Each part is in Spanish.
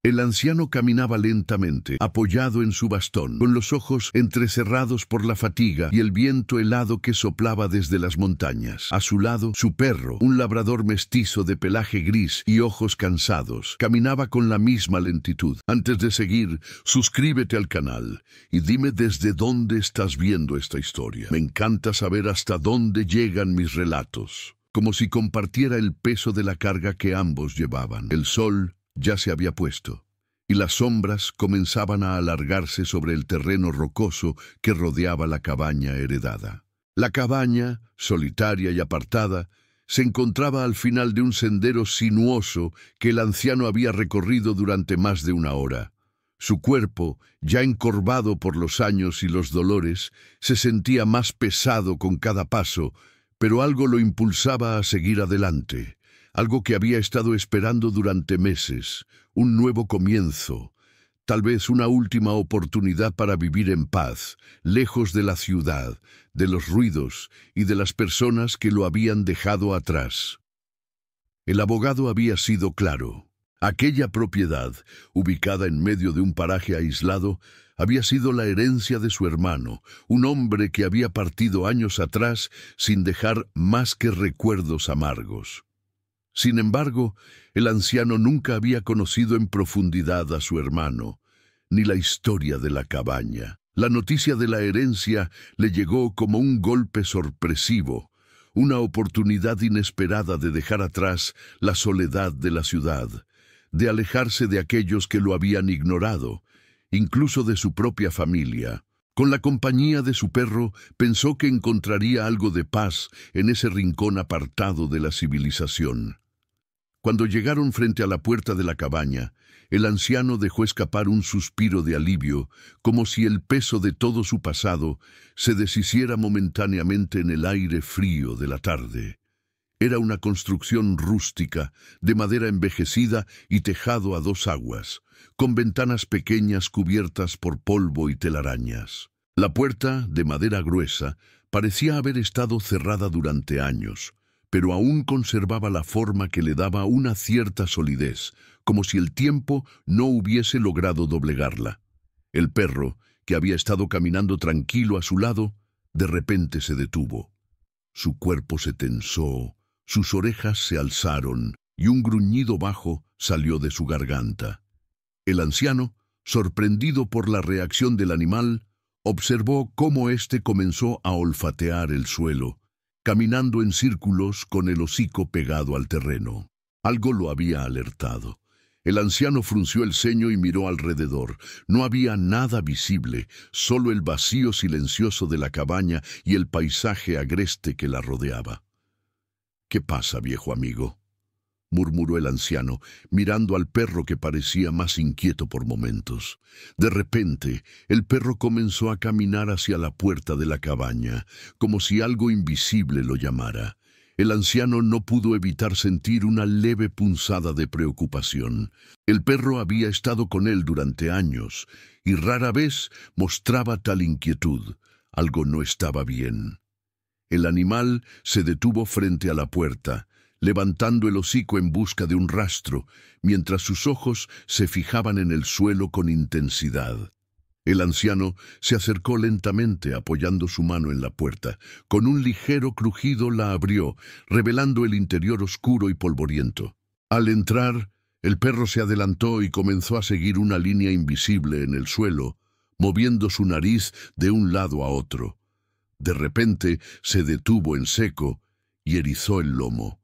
El anciano caminaba lentamente, apoyado en su bastón, con los ojos entrecerrados por la fatiga y el viento helado que soplaba desde las montañas. A su lado, su perro, un labrador mestizo de pelaje gris y ojos cansados, caminaba con la misma lentitud. Antes de seguir, suscríbete al canal y dime desde dónde estás viendo esta historia. Me encanta saber hasta dónde llegan mis relatos, como si compartiera el peso de la carga que ambos llevaban. El sol ya se había puesto, y las sombras comenzaban a alargarse sobre el terreno rocoso que rodeaba la cabaña heredada. La cabaña, solitaria y apartada, se encontraba al final de un sendero sinuoso que el anciano había recorrido durante más de una hora. Su cuerpo, ya encorvado por los años y los dolores, se sentía más pesado con cada paso, pero algo lo impulsaba a seguir adelante. Algo que había estado esperando durante meses, un nuevo comienzo, tal vez una última oportunidad para vivir en paz, lejos de la ciudad, de los ruidos y de las personas que lo habían dejado atrás. El abogado había sido claro. Aquella propiedad, ubicada en medio de un paraje aislado, había sido la herencia de su hermano, un hombre que había partido años atrás sin dejar más que recuerdos amargos. Sin embargo, el anciano nunca había conocido en profundidad a su hermano, ni la historia de la cabaña. La noticia de la herencia le llegó como un golpe sorpresivo, una oportunidad inesperada de dejar atrás la soledad de la ciudad, de alejarse de aquellos que lo habían ignorado, incluso de su propia familia. Con la compañía de su perro, pensó que encontraría algo de paz en ese rincón apartado de la civilización. Cuando llegaron frente a la puerta de la cabaña, el anciano dejó escapar un suspiro de alivio, como si el peso de todo su pasado se deshiciera momentáneamente en el aire frío de la tarde. Era una construcción rústica, de madera envejecida y tejado a dos aguas, con ventanas pequeñas cubiertas por polvo y telarañas. La puerta, de madera gruesa, parecía haber estado cerrada durante años, pero aún conservaba la forma que le daba una cierta solidez, como si el tiempo no hubiese logrado doblegarla. El perro, que había estado caminando tranquilo a su lado, de repente se detuvo. Su cuerpo se tensó, sus orejas se alzaron y un gruñido bajo salió de su garganta. El anciano, sorprendido por la reacción del animal, observó cómo éste comenzó a olfatear el suelo, caminando en círculos con el hocico pegado al terreno. Algo lo había alertado. El anciano frunció el ceño y miró alrededor. No había nada visible, solo el vacío silencioso de la cabaña y el paisaje agreste que la rodeaba. «¿Qué pasa, viejo amigo?», murmuró el anciano, mirando al perro que parecía más inquieto por momentos. De repente, el perro comenzó a caminar hacia la puerta de la cabaña, como si algo invisible lo llamara. El anciano no pudo evitar sentir una leve punzada de preocupación. El perro había estado con él durante años, y rara vez mostraba tal inquietud. Algo no estaba bien. El animal se detuvo frente a la puerta, levantando el hocico en busca de un rastro, mientras sus ojos se fijaban en el suelo con intensidad. El anciano se acercó lentamente, apoyando su mano en la puerta. Con un ligero crujido la abrió, revelando el interior oscuro y polvoriento. Al entrar, el perro se adelantó y comenzó a seguir una línea invisible en el suelo, moviendo su nariz de un lado a otro. De repente se detuvo en seco y erizó el lomo.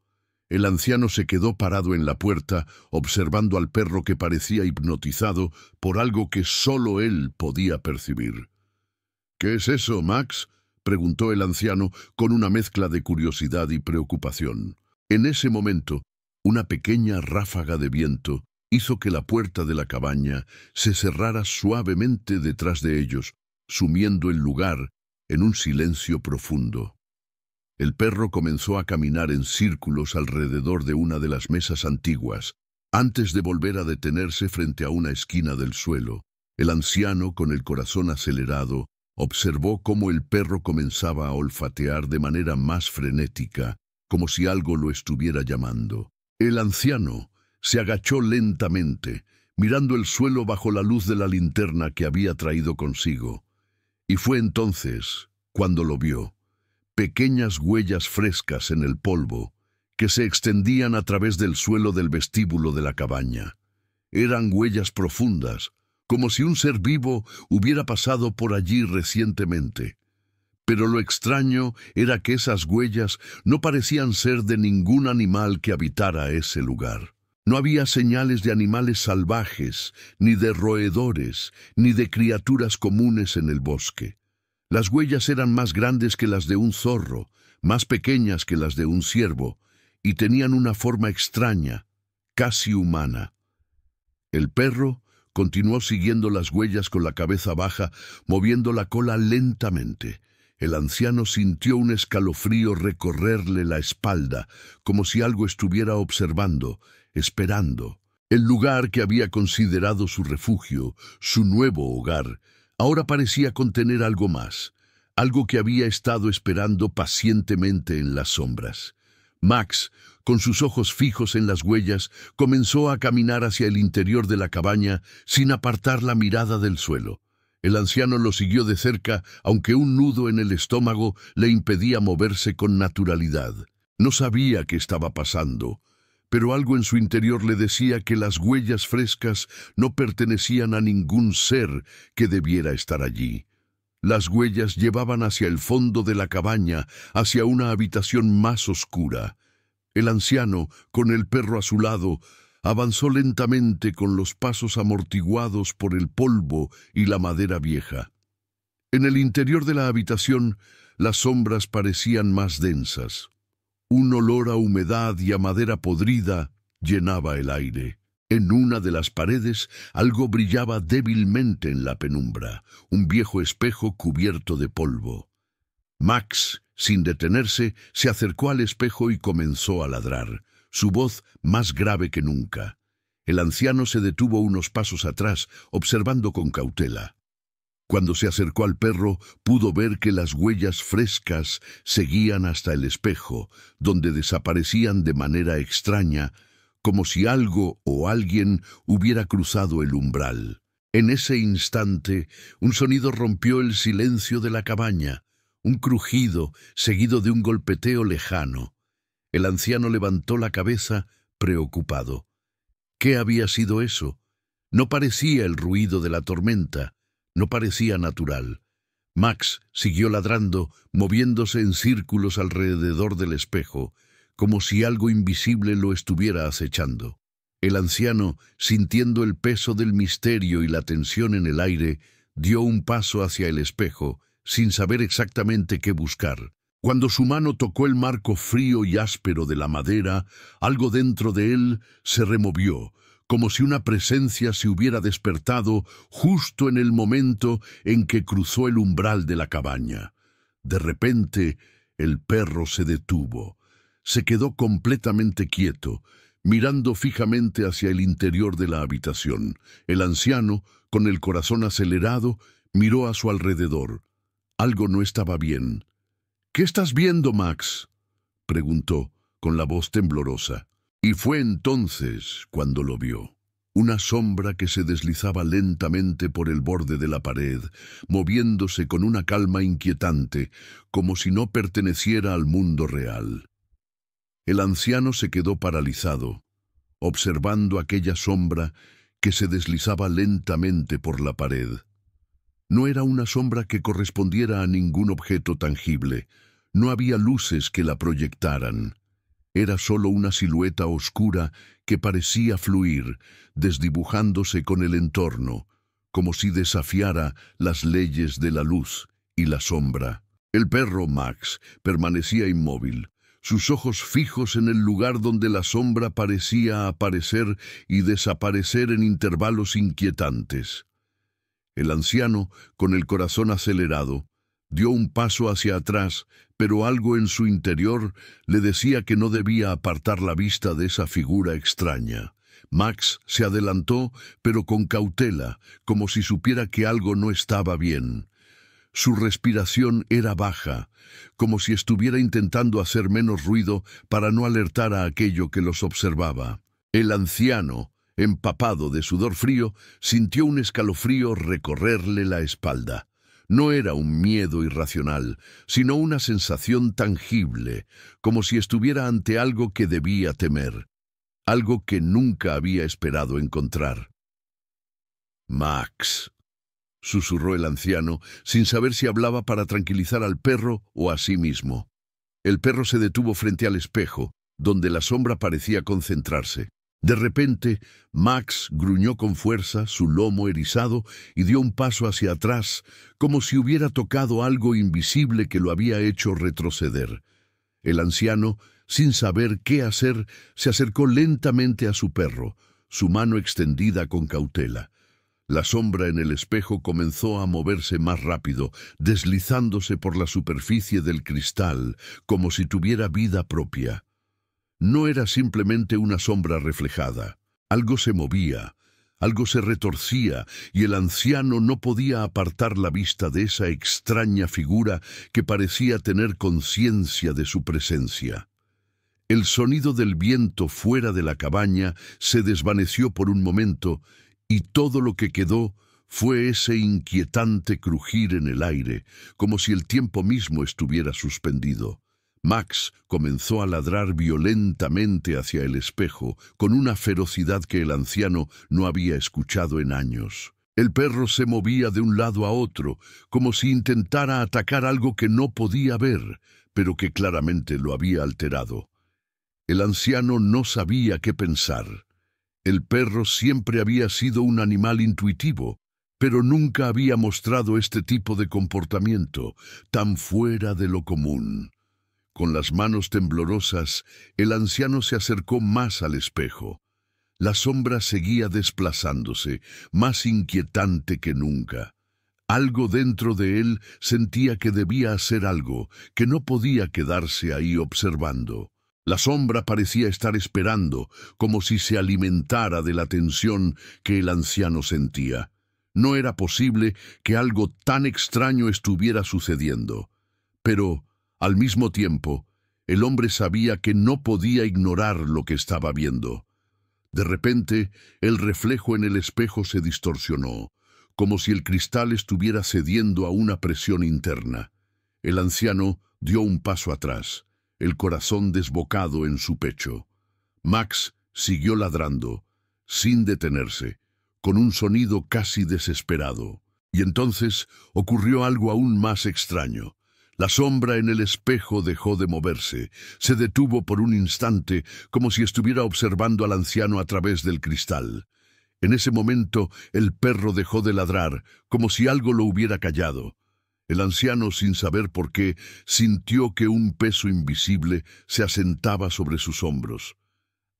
El anciano se quedó parado en la puerta, observando al perro que parecía hipnotizado por algo que solo él podía percibir. «¿Qué es eso, Max?», preguntó el anciano con una mezcla de curiosidad y preocupación. En ese momento, una pequeña ráfaga de viento hizo que la puerta de la cabaña se cerrara suavemente detrás de ellos, sumiendo el lugar en un silencio profundo. El perro comenzó a caminar en círculos alrededor de una de las mesas antiguas, antes de volver a detenerse frente a una esquina del suelo. El anciano, con el corazón acelerado, observó cómo el perro comenzaba a olfatear de manera más frenética, como si algo lo estuviera llamando. El anciano se agachó lentamente, mirando el suelo bajo la luz de la linterna que había traído consigo. Y fue entonces cuando lo vio. Pequeñas huellas frescas en el polvo que se extendían a través del suelo del vestíbulo de la cabaña. Eran huellas profundas, como si un ser vivo hubiera pasado por allí recientemente. Pero lo extraño era que esas huellas no parecían ser de ningún animal que habitara ese lugar. No había señales de animales salvajes, ni de roedores, ni de criaturas comunes en el bosque. Las huellas eran más grandes que las de un zorro, más pequeñas que las de un ciervo, y tenían una forma extraña, casi humana. El perro continuó siguiendo las huellas con la cabeza baja, moviendo la cola lentamente. El anciano sintió un escalofrío recorrerle la espalda, como si algo estuviera observando, esperando. El lugar que había considerado su refugio, su nuevo hogar, ahora parecía contener algo más, algo que había estado esperando pacientemente en las sombras. Max, con sus ojos fijos en las huellas, comenzó a caminar hacia el interior de la cabaña sin apartar la mirada del suelo. El anciano lo siguió de cerca, aunque un nudo en el estómago le impedía moverse con naturalidad. No sabía qué estaba pasando, pero algo en su interior le decía que las huellas frescas no pertenecían a ningún ser que debiera estar allí. Las huellas llevaban hacia el fondo de la cabaña, hacia una habitación más oscura. El anciano, con el perro a su lado, avanzó lentamente con los pasos amortiguados por el polvo y la madera vieja. En el interior de la habitación, las sombras parecían más densas. Un olor a humedad y a madera podrida llenaba el aire. En una de las paredes, algo brillaba débilmente en la penumbra, un viejo espejo cubierto de polvo. Max, sin detenerse, se acercó al espejo y comenzó a ladrar, su voz más grave que nunca. El anciano se detuvo unos pasos atrás, observando con cautela. Cuando se acercó al perro, pudo ver que las huellas frescas seguían hasta el espejo, donde desaparecían de manera extraña, como si algo o alguien hubiera cruzado el umbral. En ese instante, un sonido rompió el silencio de la cabaña, un crujido seguido de un golpeteo lejano. El anciano levantó la cabeza, preocupado. ¿Qué había sido eso? No parecía el ruido de la tormenta, no parecía natural. Max siguió ladrando, moviéndose en círculos alrededor del espejo, como si algo invisible lo estuviera acechando. El anciano, sintiendo el peso del misterio y la tensión en el aire, dio un paso hacia el espejo, sin saber exactamente qué buscar. Cuando su mano tocó el marco frío y áspero de la madera, algo dentro de él se removió, como si una presencia se hubiera despertado justo en el momento en que cruzó el umbral de la cabaña. De repente, el perro se detuvo. Se quedó completamente quieto, mirando fijamente hacia el interior de la habitación. El anciano, con el corazón acelerado, miró a su alrededor. Algo no estaba bien. «¿Qué estás viendo, Max?», preguntó, con la voz temblorosa. Y fue entonces cuando lo vio. Una sombra que se deslizaba lentamente por el borde de la pared, moviéndose con una calma inquietante, como si no perteneciera al mundo real. El anciano se quedó paralizado, observando aquella sombra que se deslizaba lentamente por la pared. No era una sombra que correspondiera a ningún objeto tangible. No había luces que la proyectaran. Era solo una silueta oscura que parecía fluir, desdibujándose con el entorno, como si desafiara las leyes de la luz y la sombra. El perro Max permanecía inmóvil, sus ojos fijos en el lugar donde la sombra parecía aparecer y desaparecer en intervalos inquietantes. El anciano, con el corazón acelerado, dio un paso hacia atrás, pero algo en su interior le decía que no debía apartar la vista de esa figura extraña. Max se adelantó, pero con cautela, como si supiera que algo no estaba bien. Su respiración era baja, como si estuviera intentando hacer menos ruido para no alertar a aquello que los observaba. El anciano, Empapado de sudor frío, sintió un escalofrío recorrerle la espalda. No era un miedo irracional, sino una sensación tangible, como si estuviera ante algo que debía temer, algo que nunca había esperado encontrar. «Max», susurró el anciano, sin saber si hablaba para tranquilizar al perro o a sí mismo. El perro se detuvo frente al espejo, donde la sombra parecía concentrarse. De repente, Max gruñó con fuerza, su lomo erizado, y dio un paso hacia atrás, como si hubiera tocado algo invisible que lo había hecho retroceder. El anciano, sin saber qué hacer, se acercó lentamente a su perro, su mano extendida con cautela. La sombra en el espejo comenzó a moverse más rápido, deslizándose por la superficie del cristal, como si tuviera vida propia. No era simplemente una sombra reflejada. Algo se movía, algo se retorcía, y el anciano no podía apartar la vista de esa extraña figura que parecía tener conciencia de su presencia. El sonido del viento fuera de la cabaña se desvaneció por un momento, y todo lo que quedó fue ese inquietante crujir en el aire, como si el tiempo mismo estuviera suspendido. Max comenzó a ladrar violentamente hacia el espejo, con una ferocidad que el anciano no había escuchado en años. El perro se movía de un lado a otro, como si intentara atacar algo que no podía ver, pero que claramente lo había alterado. El anciano no sabía qué pensar. El perro siempre había sido un animal intuitivo, pero nunca había mostrado este tipo de comportamiento, tan fuera de lo común. Con las manos temblorosas, el anciano se acercó más al espejo. La sombra seguía desplazándose, más inquietante que nunca. Algo dentro de él sentía que debía hacer algo, que no podía quedarse ahí observando. La sombra parecía estar esperando, como si se alimentara de la tensión que el anciano sentía. No era posible que algo tan extraño estuviera sucediendo. Pero, al mismo tiempo, el hombre sabía que no podía ignorar lo que estaba viendo. De repente, el reflejo en el espejo se distorsionó, como si el cristal estuviera cediendo a una presión interna. El anciano dio un paso atrás, el corazón desbocado en su pecho. Max siguió ladrando, sin detenerse, con un sonido casi desesperado. Y entonces ocurrió algo aún más extraño. La sombra en el espejo dejó de moverse, se detuvo por un instante, como si estuviera observando al anciano a través del cristal. En ese momento, el perro dejó de ladrar, como si algo lo hubiera callado. El anciano, sin saber por qué, sintió que un peso invisible se asentaba sobre sus hombros.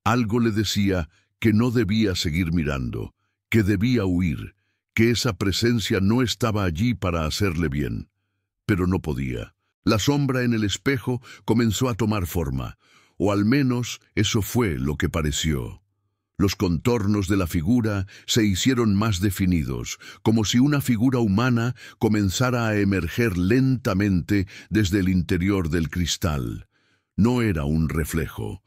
Algo le decía que no debía seguir mirando, que debía huir, que esa presencia no estaba allí para hacerle bien. Pero no podía. La sombra en el espejo comenzó a tomar forma, o al menos eso fue lo que pareció. Los contornos de la figura se hicieron más definidos, como si una figura humana comenzara a emerger lentamente desde el interior del cristal. No era un reflejo,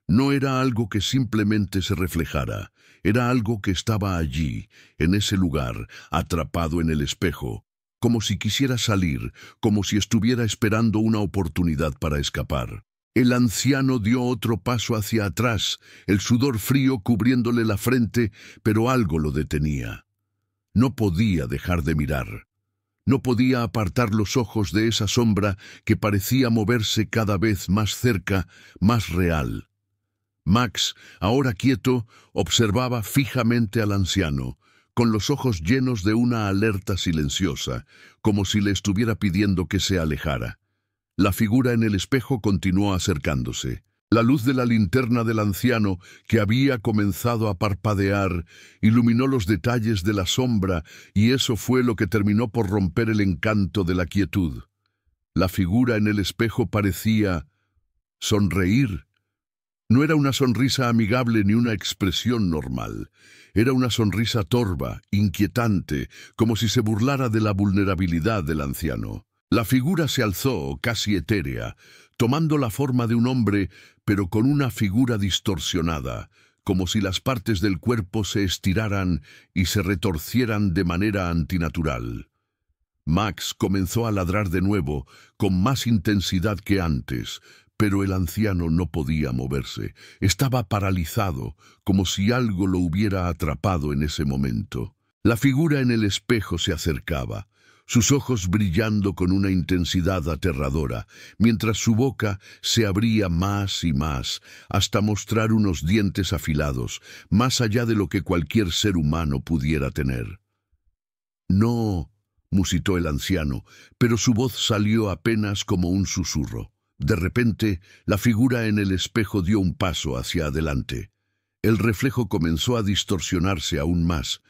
no era algo que simplemente se reflejara, era algo que estaba allí, en ese lugar, atrapado en el espejo, como si quisiera salir, como si estuviera esperando una oportunidad para escapar. El anciano dio otro paso hacia atrás, el sudor frío cubriéndole la frente, pero algo lo detenía. No podía dejar de mirar. No podía apartar los ojos de esa sombra que parecía moverse cada vez más cerca, más real. Max, ahora quieto, observaba fijamente al anciano, con los ojos llenos de una alerta silenciosa, como si le estuviera pidiendo que se alejara. La figura en el espejo continuó acercándose. La luz de la linterna del anciano, que había comenzado a parpadear, iluminó los detalles de la sombra, y eso fue lo que terminó por romper el encanto de la quietud. La figura en el espejo parecía sonreír. No era una sonrisa amigable ni una expresión normal. Era una sonrisa torva, inquietante, como si se burlara de la vulnerabilidad del anciano. La figura se alzó, casi etérea, tomando la forma de un hombre, pero con una figura distorsionada, como si las partes del cuerpo se estiraran y se retorcieran de manera antinatural. Max comenzó a ladrar de nuevo, con más intensidad que antes, pero el anciano no podía moverse. Estaba paralizado, como si algo lo hubiera atrapado en ese momento. La figura en el espejo se acercaba, sus ojos brillando con una intensidad aterradora, mientras su boca se abría más y más, hasta mostrar unos dientes afilados, más allá de lo que cualquier ser humano pudiera tener. «No», musitó el anciano, pero su voz salió apenas como un susurro. De repente, la figura en el espejo dio un paso hacia adelante. El reflejo comenzó a distorsionarse aún más,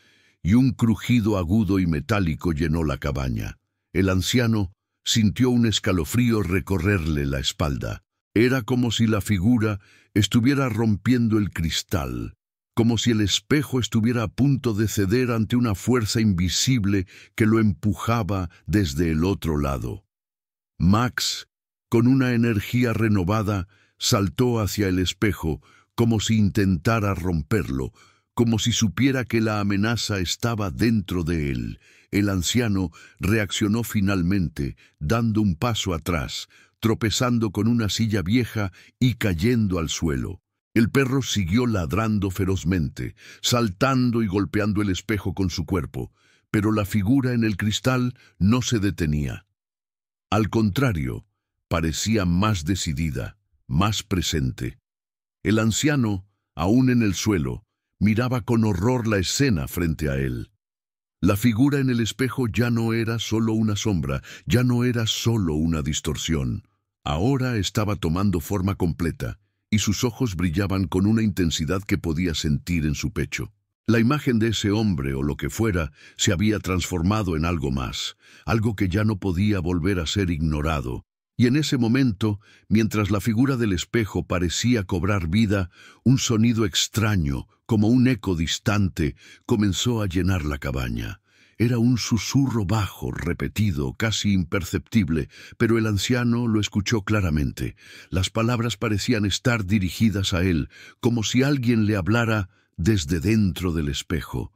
y un crujido agudo y metálico llenó la cabaña. El anciano sintió un escalofrío recorrerle la espalda. Era como si la figura estuviera rompiendo el cristal, como si el espejo estuviera a punto de ceder ante una fuerza invisible que lo empujaba desde el otro lado. Max, con una energía renovada, saltó hacia el espejo, como si intentara romperlo, como si supiera que la amenaza estaba dentro de él. El anciano reaccionó finalmente, dando un paso atrás, tropezando con una silla vieja y cayendo al suelo. El perro siguió ladrando ferozmente, saltando y golpeando el espejo con su cuerpo, pero la figura en el cristal no se detenía. Al contrario, parecía más decidida, más presente. El anciano, aún en el suelo, miraba con horror la escena frente a él. La figura en el espejo ya no era solo una sombra, ya no era solo una distorsión. Ahora estaba tomando forma completa, y sus ojos brillaban con una intensidad que podía sentir en su pecho. La imagen de ese hombre, o lo que fuera, se había transformado en algo más, algo que ya no podía volver a ser ignorado. Y en ese momento, mientras la figura del espejo parecía cobrar vida, un sonido extraño, como un eco distante, comenzó a llenar la cabaña. Era un susurro bajo, repetido, casi imperceptible, pero el anciano lo escuchó claramente. Las palabras parecían estar dirigidas a él, como si alguien le hablara desde dentro del espejo.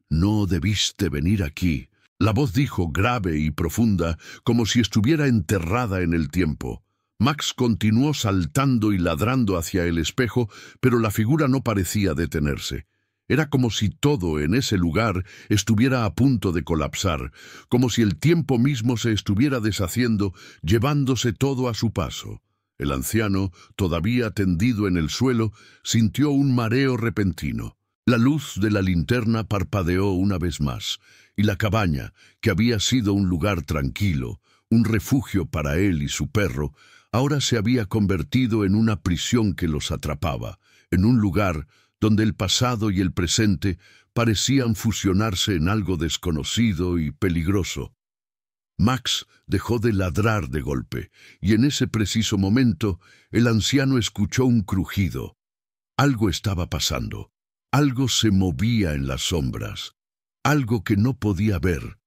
«No debiste venir aquí». La voz dijo grave y profunda, como si estuviera enterrada en el tiempo. Max continuó saltando y ladrando hacia el espejo, pero la figura no parecía detenerse. Era como si todo en ese lugar estuviera a punto de colapsar, como si el tiempo mismo se estuviera deshaciendo, llevándose todo a su paso. El anciano, todavía tendido en el suelo, sintió un mareo repentino. La luz de la linterna parpadeó una vez más, y la cabaña, que había sido un lugar tranquilo, un refugio para él y su perro, ahora se había convertido en una prisión que los atrapaba, en un lugar donde el pasado y el presente parecían fusionarse en algo desconocido y peligroso. Max dejó de ladrar de golpe, y en ese preciso momento el anciano escuchó un crujido. Algo estaba pasando. Algo se movía en las sombras, algo que no podía ver,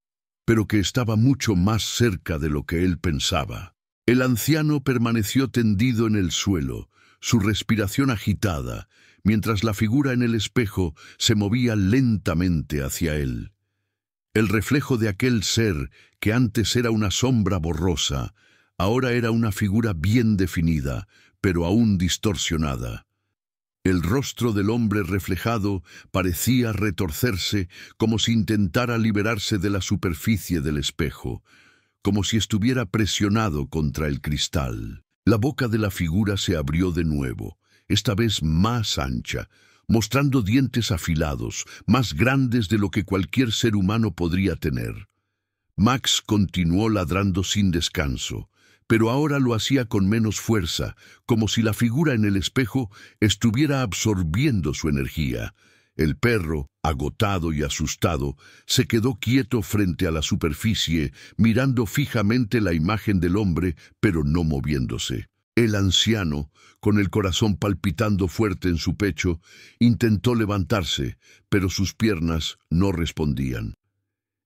pero que estaba mucho más cerca de lo que él pensaba. El anciano permaneció tendido en el suelo, su respiración agitada, mientras la figura en el espejo se movía lentamente hacia él. El reflejo de aquel ser, que antes era una sombra borrosa, ahora era una figura bien definida, pero aún distorsionada. El rostro del hombre reflejado parecía retorcerse como si intentara liberarse de la superficie del espejo, como si estuviera presionado contra el cristal. La boca de la figura se abrió de nuevo, esta vez más ancha, mostrando dientes afilados, más grandes de lo que cualquier ser humano podría tener. Max continuó ladrando sin descanso, pero ahora lo hacía con menos fuerza, como si la figura en el espejo estuviera absorbiendo su energía. El perro, agotado y asustado, se quedó quieto frente a la superficie, mirando fijamente la imagen del hombre, pero no moviéndose. El anciano, con el corazón palpitando fuerte en su pecho, intentó levantarse, pero sus piernas no respondían.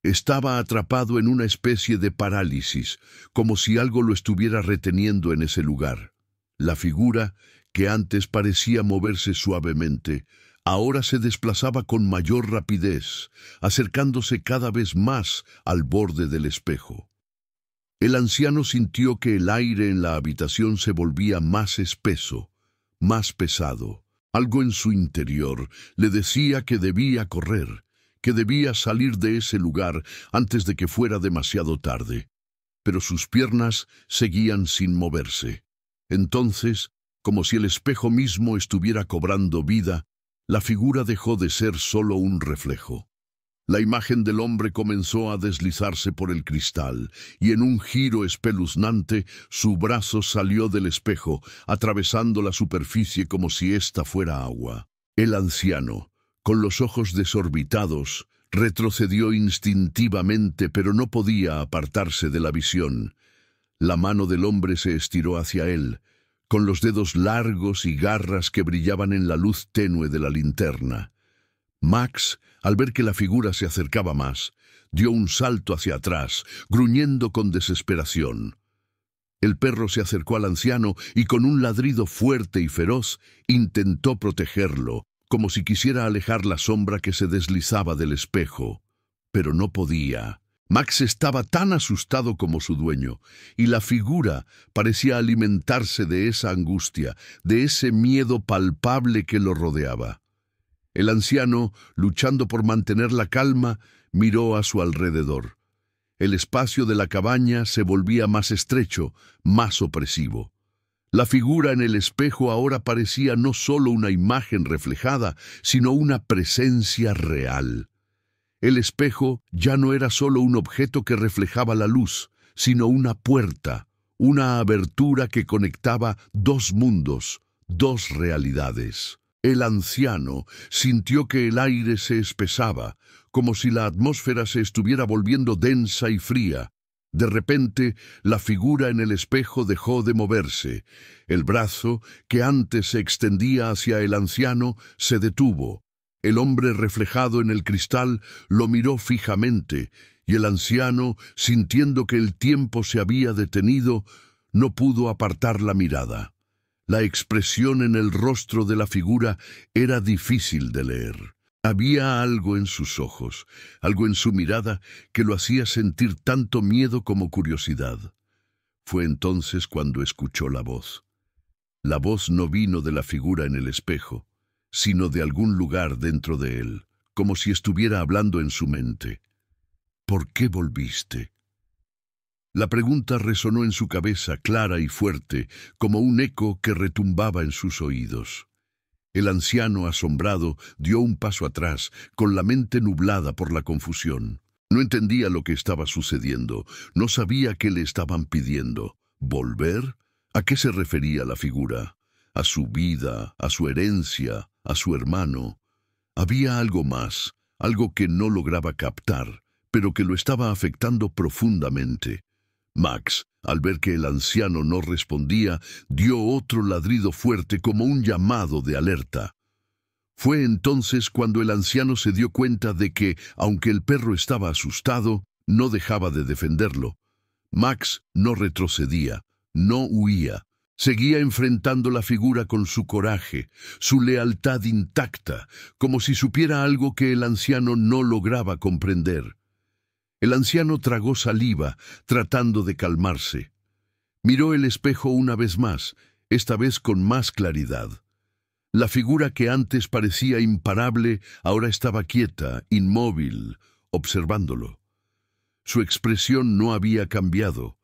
Estaba atrapado en una especie de parálisis, como si algo lo estuviera reteniendo en ese lugar. La figura, que antes parecía moverse suavemente, ahora se desplazaba con mayor rapidez, acercándose cada vez más al borde del espejo. El anciano sintió que el aire en la habitación se volvía más espeso, más pesado. Algo en su interior le decía que debía correr, que debía salir de ese lugar antes de que fuera demasiado tarde. Pero sus piernas seguían sin moverse. Entonces, como si el espejo mismo estuviera cobrando vida, la figura dejó de ser solo un reflejo. La imagen del hombre comenzó a deslizarse por el cristal, y en un giro espeluznante, su brazo salió del espejo, atravesando la superficie como si ésta fuera agua. El anciano, con los ojos desorbitados, retrocedió instintivamente, pero no podía apartarse de la visión. La mano del hombre se estiró hacia él, con los dedos largos y garras que brillaban en la luz tenue de la linterna. Max, al ver que la figura se acercaba más, dio un salto hacia atrás, gruñendo con desesperación. El perro se acercó al anciano y con un ladrido fuerte y feroz intentó protegerlo, como si quisiera alejar la sombra que se deslizaba del espejo. Pero no podía. Max estaba tan asustado como su dueño, y la figura parecía alimentarse de esa angustia, de ese miedo palpable que lo rodeaba. El anciano, luchando por mantener la calma, miró a su alrededor. El espacio de la cabaña se volvía más estrecho, más opresivo. La figura en el espejo ahora parecía no solo una imagen reflejada, sino una presencia real. El espejo ya no era solo un objeto que reflejaba la luz, sino una puerta, una abertura que conectaba dos mundos, dos realidades. El anciano sintió que el aire se espesaba, como si la atmósfera se estuviera volviendo densa y fría. De repente, la figura en el espejo dejó de moverse. El brazo, que antes se extendía hacia el anciano, se detuvo. El hombre reflejado en el cristal lo miró fijamente, y el anciano, sintiendo que el tiempo se había detenido, no pudo apartar la mirada. La expresión en el rostro de la figura era difícil de leer. Había algo en sus ojos, algo en su mirada que lo hacía sentir tanto miedo como curiosidad. Fue entonces cuando escuchó la voz. La voz no vino de la figura en el espejo, sino de algún lugar dentro de él, como si estuviera hablando en su mente. ¿Por qué volviste? La pregunta resonó en su cabeza clara y fuerte, como un eco que retumbaba en sus oídos. El anciano, asombrado, dio un paso atrás, con la mente nublada por la confusión. No entendía lo que estaba sucediendo, no sabía qué le estaban pidiendo. ¿Volver? ¿A qué se refería la figura? ¿A su vida, a su herencia, a su hermano? Había algo más, algo que no lograba captar, pero que lo estaba afectando profundamente. Max, al ver que el anciano no respondía, dio otro ladrido fuerte como un llamado de alerta. Fue entonces cuando el anciano se dio cuenta de que, aunque el perro estaba asustado, no dejaba de defenderlo. Max no retrocedía, no huía. Seguía enfrentando la figura con su coraje, su lealtad intacta, como si supiera algo que el anciano no lograba comprender. El anciano tragó saliva, tratando de calmarse. Miró el espejo una vez más, esta vez con más claridad. La figura que antes parecía imparable ahora estaba quieta, inmóvil, observándolo. Su expresión no había cambiado,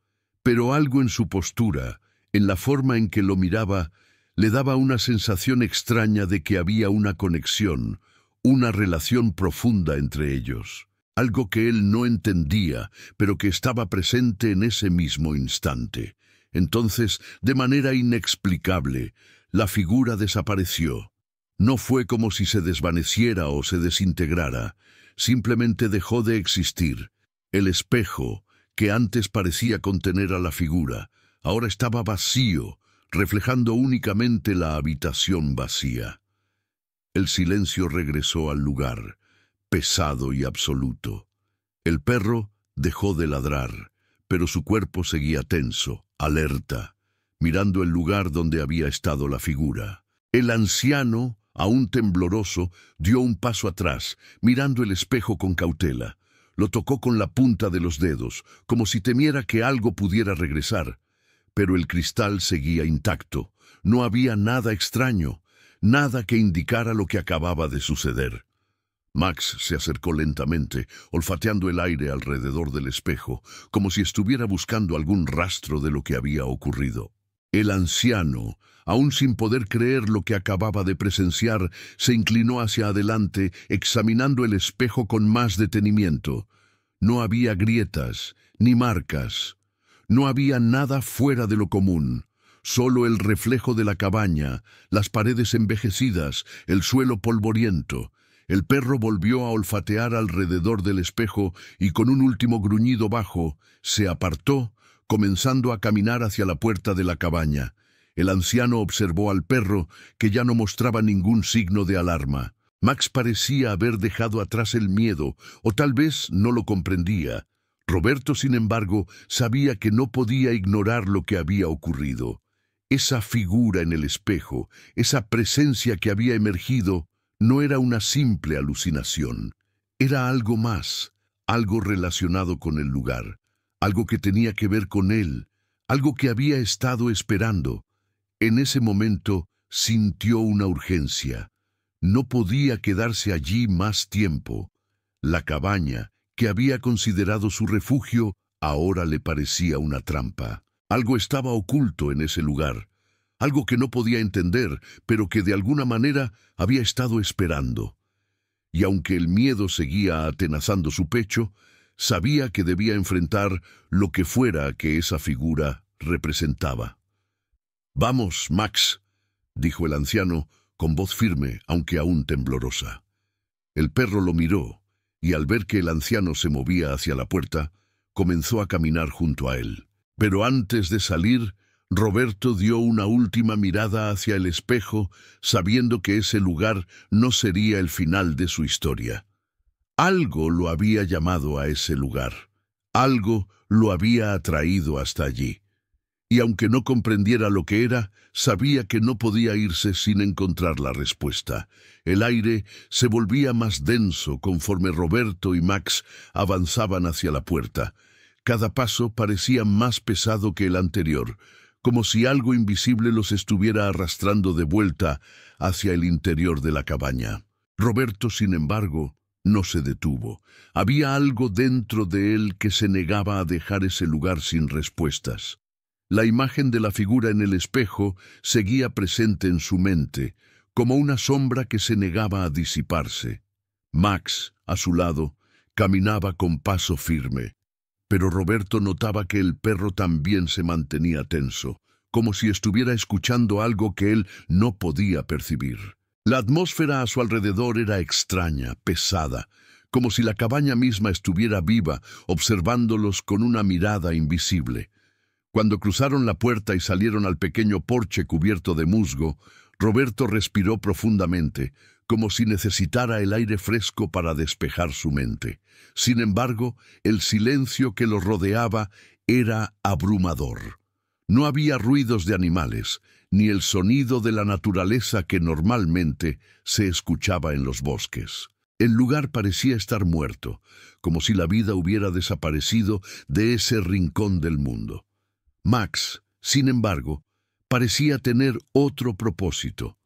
pero algo en su postura, en la forma en que lo miraba, le daba una sensación extraña de que había una conexión, una relación profunda entre ellos. Algo que él no entendía, pero que estaba presente en ese mismo instante. Entonces, de manera inexplicable, la figura desapareció. No fue como si se desvaneciera o se desintegrara, simplemente dejó de existir. El espejo, que antes parecía contener a la figura, ahora estaba vacío, reflejando únicamente la habitación vacía. El silencio regresó al lugar, pesado y absoluto. El perro dejó de ladrar, pero su cuerpo seguía tenso, alerta, mirando el lugar donde había estado la figura. El anciano, aún tembloroso, dio un paso atrás, mirando el espejo con cautela. Lo tocó con la punta de los dedos, como si temiera que algo pudiera regresar. Pero el cristal seguía intacto. No había nada extraño, nada que indicara lo que acababa de suceder. Max se acercó lentamente, olfateando el aire alrededor del espejo, como si estuviera buscando algún rastro de lo que había ocurrido. El anciano, aún sin poder creer lo que acababa de presenciar, se inclinó hacia adelante, examinando el espejo con más detenimiento. No había grietas, ni marcas. No había nada fuera de lo común. Solo el reflejo de la cabaña, las paredes envejecidas, el suelo polvoriento. El perro volvió a olfatear alrededor del espejo y con un último gruñido bajo, se apartó, comenzando a caminar hacia la puerta de la cabaña. El anciano observó al perro, que ya no mostraba ningún signo de alarma. Max parecía haber dejado atrás el miedo, o tal vez no lo comprendía. Roberto, sin embargo, sabía que no podía ignorar lo que había ocurrido. Esa figura en el espejo, esa presencia que había emergido, no era una simple alucinación. Era algo más, algo relacionado con el lugar, algo que tenía que ver con él, algo que había estado esperando. En ese momento sintió una urgencia. No podía quedarse allí más tiempo. La cabaña, que había considerado su refugio, ahora le parecía una trampa. Algo estaba oculto en ese lugar, algo que no podía entender, pero que de alguna manera había estado esperando. Y aunque el miedo seguía atenazando su pecho, sabía que debía enfrentar lo que fuera que esa figura representaba. «Vamos, Max», dijo el anciano, con voz firme, aunque aún temblorosa. El perro lo miró, y al ver que el anciano se movía hacia la puerta, comenzó a caminar junto a él. Pero antes de salir, Roberto dio una última mirada hacia el espejo, sabiendo que ese lugar no sería el final de su historia. Algo lo había llamado a ese lugar. Algo lo había atraído hasta allí. Y aunque no comprendiera lo que era, sabía que no podía irse sin encontrar la respuesta. El aire se volvía más denso conforme Roberto y Max avanzaban hacia la puerta. Cada paso parecía más pesado que el anterior, como si algo invisible los estuviera arrastrando de vuelta hacia el interior de la cabaña. Roberto, sin embargo, no se detuvo. Había algo dentro de él que se negaba a dejar ese lugar sin respuestas. La imagen de la figura en el espejo seguía presente en su mente, como una sombra que se negaba a disiparse. Max, a su lado, caminaba con paso firme, pero Roberto notaba que el perro también se mantenía tenso, como si estuviera escuchando algo que él no podía percibir. La atmósfera a su alrededor era extraña, pesada, como si la cabaña misma estuviera viva, observándolos con una mirada invisible. Cuando cruzaron la puerta y salieron al pequeño porche cubierto de musgo, Roberto respiró profundamente, como si necesitara el aire fresco para despejar su mente. Sin embargo, el silencio que los rodeaba era abrumador. No había ruidos de animales, ni el sonido de la naturaleza que normalmente se escuchaba en los bosques. El lugar parecía estar muerto, como si la vida hubiera desaparecido de ese rincón del mundo. Max, sin embargo, parecía tener otro propósito.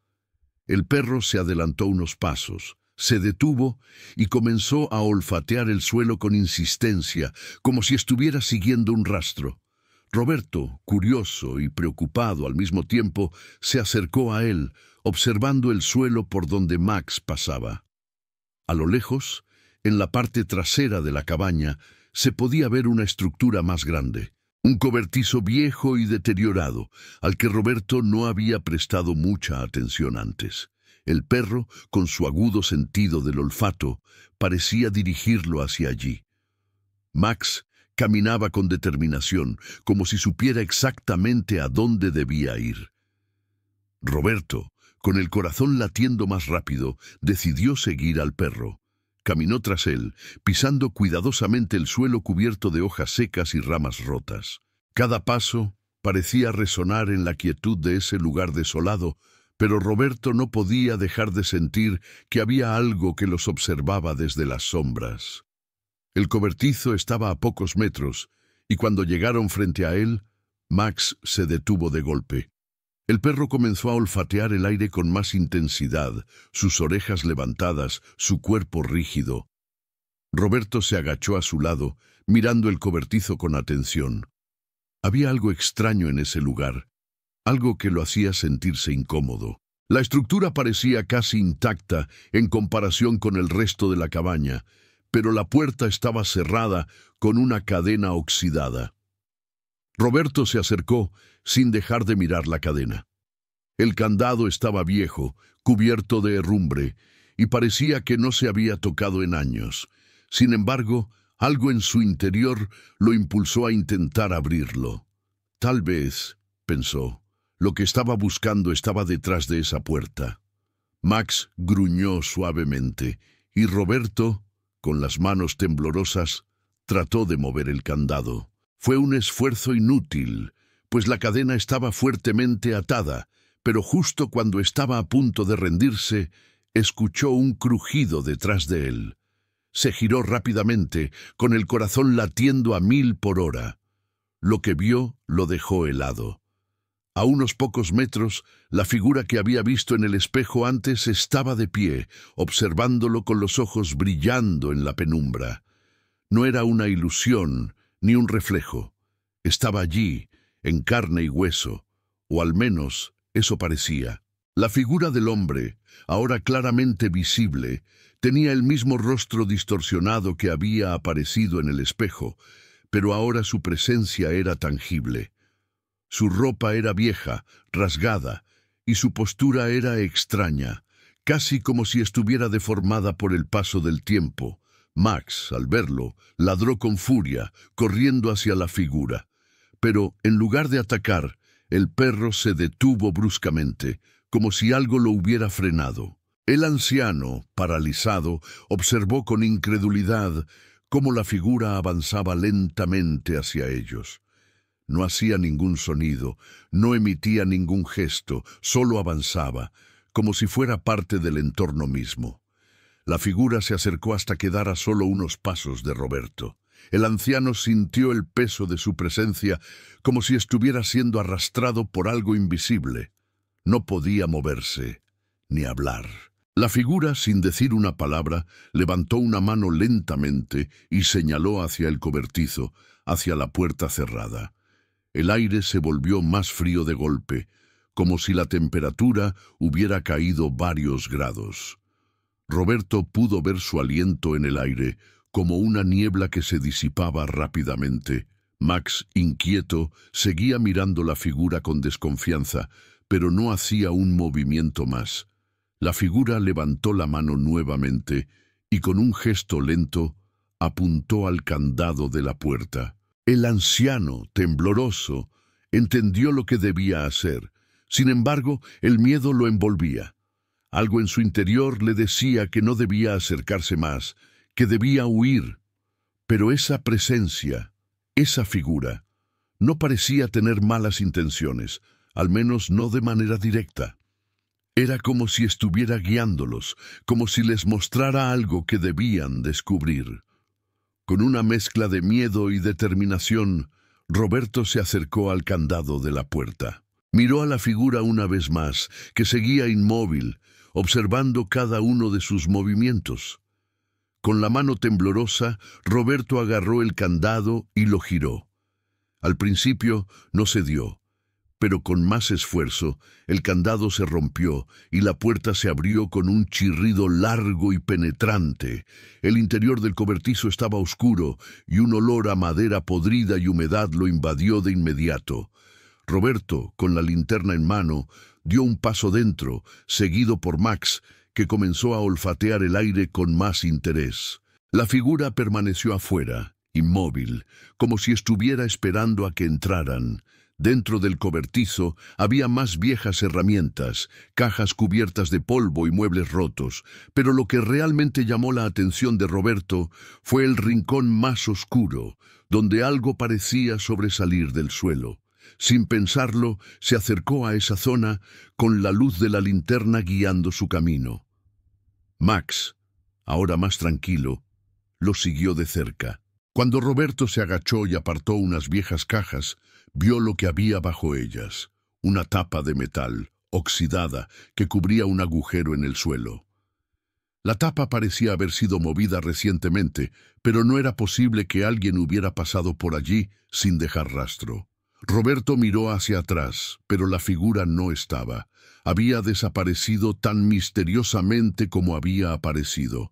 El perro se adelantó unos pasos, se detuvo y comenzó a olfatear el suelo con insistencia, como si estuviera siguiendo un rastro. Roberto, curioso y preocupado al mismo tiempo, se acercó a él, observando el suelo por donde Max pasaba. A lo lejos, en la parte trasera de la cabaña, se podía ver una estructura más grande. Un cobertizo viejo y deteriorado, al que Roberto no había prestado mucha atención antes. El perro, con su agudo sentido del olfato, parecía dirigirlo hacia allí. Max caminaba con determinación, como si supiera exactamente a dónde debía ir. Roberto, con el corazón latiendo más rápido, decidió seguir al perro. Caminó tras él, pisando cuidadosamente el suelo cubierto de hojas secas y ramas rotas. Cada paso parecía resonar en la quietud de ese lugar desolado, pero Roberto no podía dejar de sentir que había algo que los observaba desde las sombras. El cobertizo estaba a pocos metros, y cuando llegaron frente a él, Max se detuvo de golpe. El perro comenzó a olfatear el aire con más intensidad, sus orejas levantadas, su cuerpo rígido. Roberto se agachó a su lado, mirando el cobertizo con atención. Había algo extraño en ese lugar, algo que lo hacía sentirse incómodo. La estructura parecía casi intacta en comparación con el resto de la cabaña, pero la puerta estaba cerrada con una cadena oxidada. Roberto se acercó sin dejar de mirar la cadena. El candado estaba viejo, cubierto de herrumbre, y parecía que no se había tocado en años. Sin embargo, algo en su interior lo impulsó a intentar abrirlo. Tal vez, pensó, lo que estaba buscando estaba detrás de esa puerta. Max gruñó suavemente, y Roberto, con las manos temblorosas, trató de mover el candado. Fue un esfuerzo inútil, pues la cadena estaba fuertemente atada, pero justo cuando estaba a punto de rendirse, escuchó un crujido detrás de él. Se giró rápidamente, con el corazón latiendo a 1000 por hora. Lo que vio lo dejó helado. A unos pocos metros, la figura que había visto en el espejo antes estaba de pie, observándolo con los ojos brillando en la penumbra. No era una ilusión, ni un reflejo. Estaba allí, en carne y hueso, o al menos eso parecía. La figura del hombre, ahora claramente visible, tenía el mismo rostro distorsionado que había aparecido en el espejo, pero ahora su presencia era tangible. Su ropa era vieja, rasgada, y su postura era extraña, casi como si estuviera deformada por el paso del tiempo. Max, al verlo, ladró con furia, corriendo hacia la figura. Pero, en lugar de atacar, el perro se detuvo bruscamente, como si algo lo hubiera frenado. El anciano, paralizado, observó con incredulidad cómo la figura avanzaba lentamente hacia ellos. No hacía ningún sonido, no emitía ningún gesto, solo avanzaba, como si fuera parte del entorno mismo. La figura se acercó hasta quedar a solo unos pasos de Roberto. El anciano sintió el peso de su presencia como si estuviera siendo arrastrado por algo invisible. No podía moverse, ni hablar. La figura, sin decir una palabra, levantó una mano lentamente y señaló hacia el cobertizo, hacia la puerta cerrada. El aire se volvió más frío de golpe, como si la temperatura hubiera caído varios grados. Roberto pudo ver su aliento en el aire, como una niebla que se disipaba rápidamente. Max, inquieto, seguía mirando la figura con desconfianza, pero no hacía un movimiento más. La figura levantó la mano nuevamente y con un gesto lento apuntó al candado de la puerta. El anciano, tembloroso, entendió lo que debía hacer. Sin embargo, el miedo lo envolvía. Algo en su interior le decía que no debía acercarse más, que debía huir. Pero esa presencia, esa figura, no parecía tener malas intenciones, al menos no de manera directa. Era como si estuviera guiándolos, como si les mostrara algo que debían descubrir. Con una mezcla de miedo y determinación, Roberto se acercó al candado de la puerta. Miró a la figura una vez más, que seguía inmóvil, observando cada uno de sus movimientos. Con la mano temblorosa, Roberto agarró el candado y lo giró. Al principio no cedió, pero con más esfuerzo, el candado se rompió y la puerta se abrió con un chirrido largo y penetrante. El interior del cobertizo estaba oscuro y un olor a madera podrida y humedad lo invadió de inmediato. Roberto, con la linterna en mano, dio un paso dentro, seguido por Max, que comenzó a olfatear el aire con más interés. La figura permaneció afuera, inmóvil, como si estuviera esperando a que entraran. Dentro del cobertizo había más viejas herramientas, cajas cubiertas de polvo y muebles rotos, pero lo que realmente llamó la atención de Roberto fue el rincón más oscuro, donde algo parecía sobresalir del suelo. Sin pensarlo, se acercó a esa zona con la luz de la linterna guiando su camino. Max, ahora más tranquilo, lo siguió de cerca. Cuando Roberto se agachó y apartó unas viejas cajas, vio lo que había bajo ellas, una tapa de metal, oxidada, que cubría un agujero en el suelo. La tapa parecía haber sido movida recientemente, pero no era posible que alguien hubiera pasado por allí sin dejar rastro. Roberto miró hacia atrás, pero la figura no estaba. Había desaparecido tan misteriosamente como había aparecido.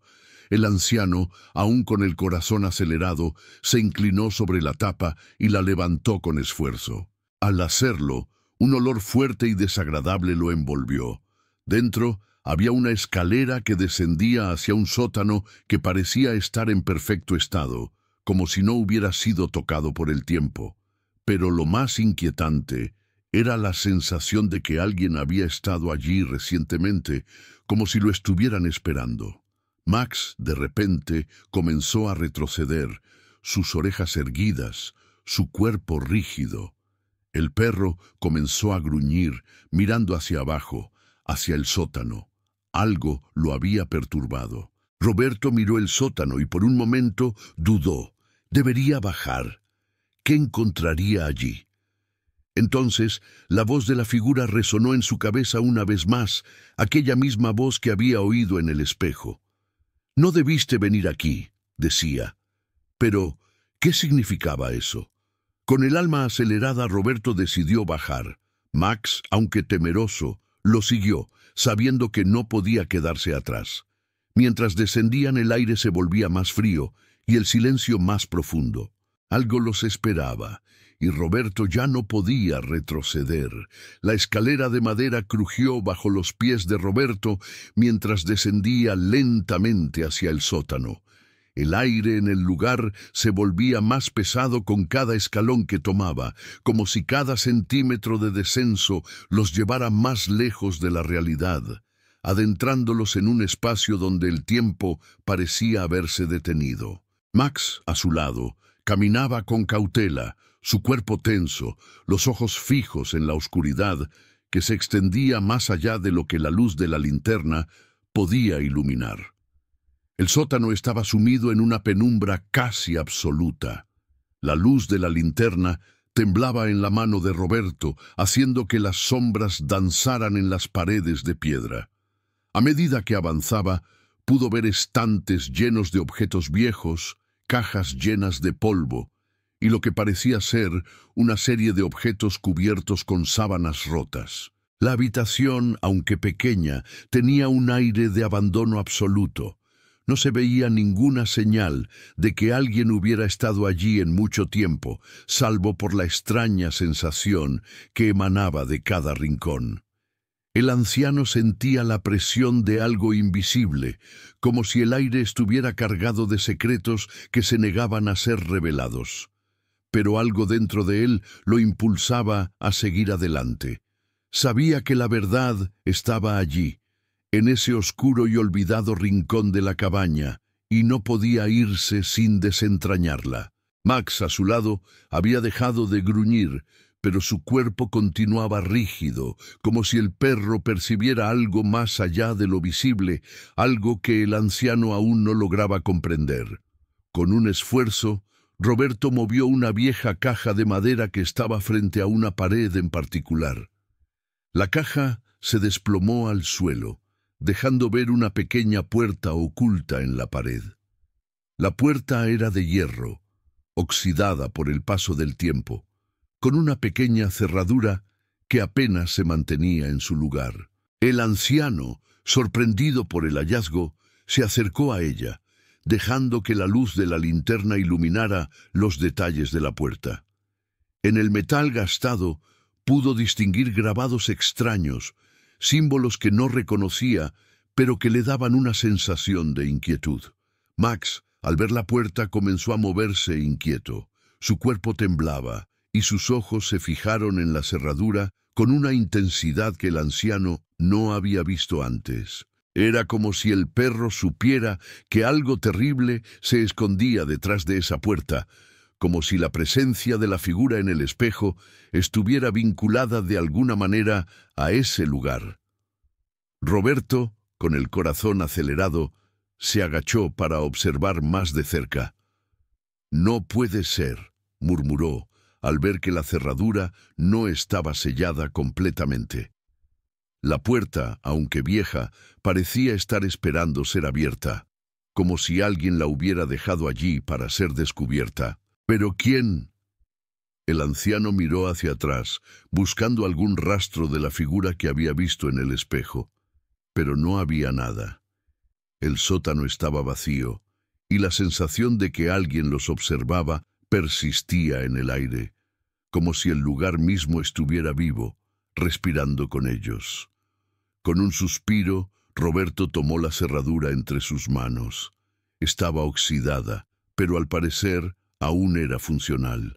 El anciano, aún con el corazón acelerado, se inclinó sobre la tapa y la levantó con esfuerzo. Al hacerlo, un olor fuerte y desagradable lo envolvió. Dentro había una escalera que descendía hacia un sótano que parecía estar en perfecto estado, como si no hubiera sido tocado por el tiempo. Pero lo más inquietante era la sensación de que alguien había estado allí recientemente, como si lo estuvieran esperando. Max, de repente, comenzó a retroceder, sus orejas erguidas, su cuerpo rígido. El perro comenzó a gruñir, mirando hacia abajo, hacia el sótano. Algo lo había perturbado. Roberto miró el sótano y por un momento dudó. ¿Debería bajar? ¿Qué encontraría allí? Entonces, la voz de la figura resonó en su cabeza una vez más, aquella misma voz que había oído en el espejo. «No debiste venir aquí», decía. Pero, ¿qué significaba eso? Con el alma acelerada, Roberto decidió bajar. Max, aunque temeroso, lo siguió, sabiendo que no podía quedarse atrás. Mientras descendían, el aire se volvía más frío y el silencio más profundo. Algo los esperaba, y Roberto ya no podía retroceder. La escalera de madera crujió bajo los pies de Roberto mientras descendía lentamente hacia el sótano. El aire en el lugar se volvía más pesado con cada escalón que tomaba, como si cada centímetro de descenso los llevara más lejos de la realidad, adentrándolos en un espacio donde el tiempo parecía haberse detenido. Max, a su lado, caminaba con cautela, su cuerpo tenso, los ojos fijos en la oscuridad que se extendía más allá de lo que la luz de la linterna podía iluminar. El sótano estaba sumido en una penumbra casi absoluta. La luz de la linterna temblaba en la mano de Roberto, haciendo que las sombras danzaran en las paredes de piedra. A medida que avanzaba, pudo ver estantes llenos de objetos viejos, cajas llenas de polvo, y lo que parecía ser una serie de objetos cubiertos con sábanas rotas. La habitación, aunque pequeña, tenía un aire de abandono absoluto. No se veía ninguna señal de que alguien hubiera estado allí en mucho tiempo, salvo por la extraña sensación que emanaba de cada rincón. El anciano sentía la presión de algo invisible, como si el aire estuviera cargado de secretos que se negaban a ser revelados. Pero algo dentro de él lo impulsaba a seguir adelante. Sabía que la verdad estaba allí, en ese oscuro y olvidado rincón de la cabaña, y no podía irse sin desentrañarla. Max, a su lado, había dejado de gruñir, pero su cuerpo continuaba rígido, como si el perro percibiera algo más allá de lo visible, algo que el anciano aún no lograba comprender. Con un esfuerzo, Roberto movió una vieja caja de madera que estaba frente a una pared en particular. La caja se desplomó al suelo, dejando ver una pequeña puerta oculta en la pared. La puerta era de hierro, oxidada por el paso del tiempo, con una pequeña cerradura que apenas se mantenía en su lugar. El anciano, sorprendido por el hallazgo, se acercó a ella, dejando que la luz de la linterna iluminara los detalles de la puerta. En el metal gastado pudo distinguir grabados extraños, símbolos que no reconocía, pero que le daban una sensación de inquietud. Max, al ver la puerta, comenzó a moverse inquieto. Su cuerpo temblaba, y sus ojos se fijaron en la cerradura con una intensidad que el anciano no había visto antes. Era como si el perro supiera que algo terrible se escondía detrás de esa puerta, como si la presencia de la figura en el espejo estuviera vinculada de alguna manera a ese lugar. Roberto, con el corazón acelerado, se agachó para observar más de cerca. «No puede ser», murmuró, al ver que la cerradura no estaba sellada completamente. La puerta, aunque vieja, parecía estar esperando ser abierta, como si alguien la hubiera dejado allí para ser descubierta. ¿Pero quién? El anciano miró hacia atrás, buscando algún rastro de la figura que había visto en el espejo, pero no había nada. El sótano estaba vacío, y la sensación de que alguien los observaba persistía en el aire, como si el lugar mismo estuviera vivo, respirando con ellos. Con un suspiro, Roberto tomó la cerradura entre sus manos. Estaba oxidada, pero al parecer aún era funcional.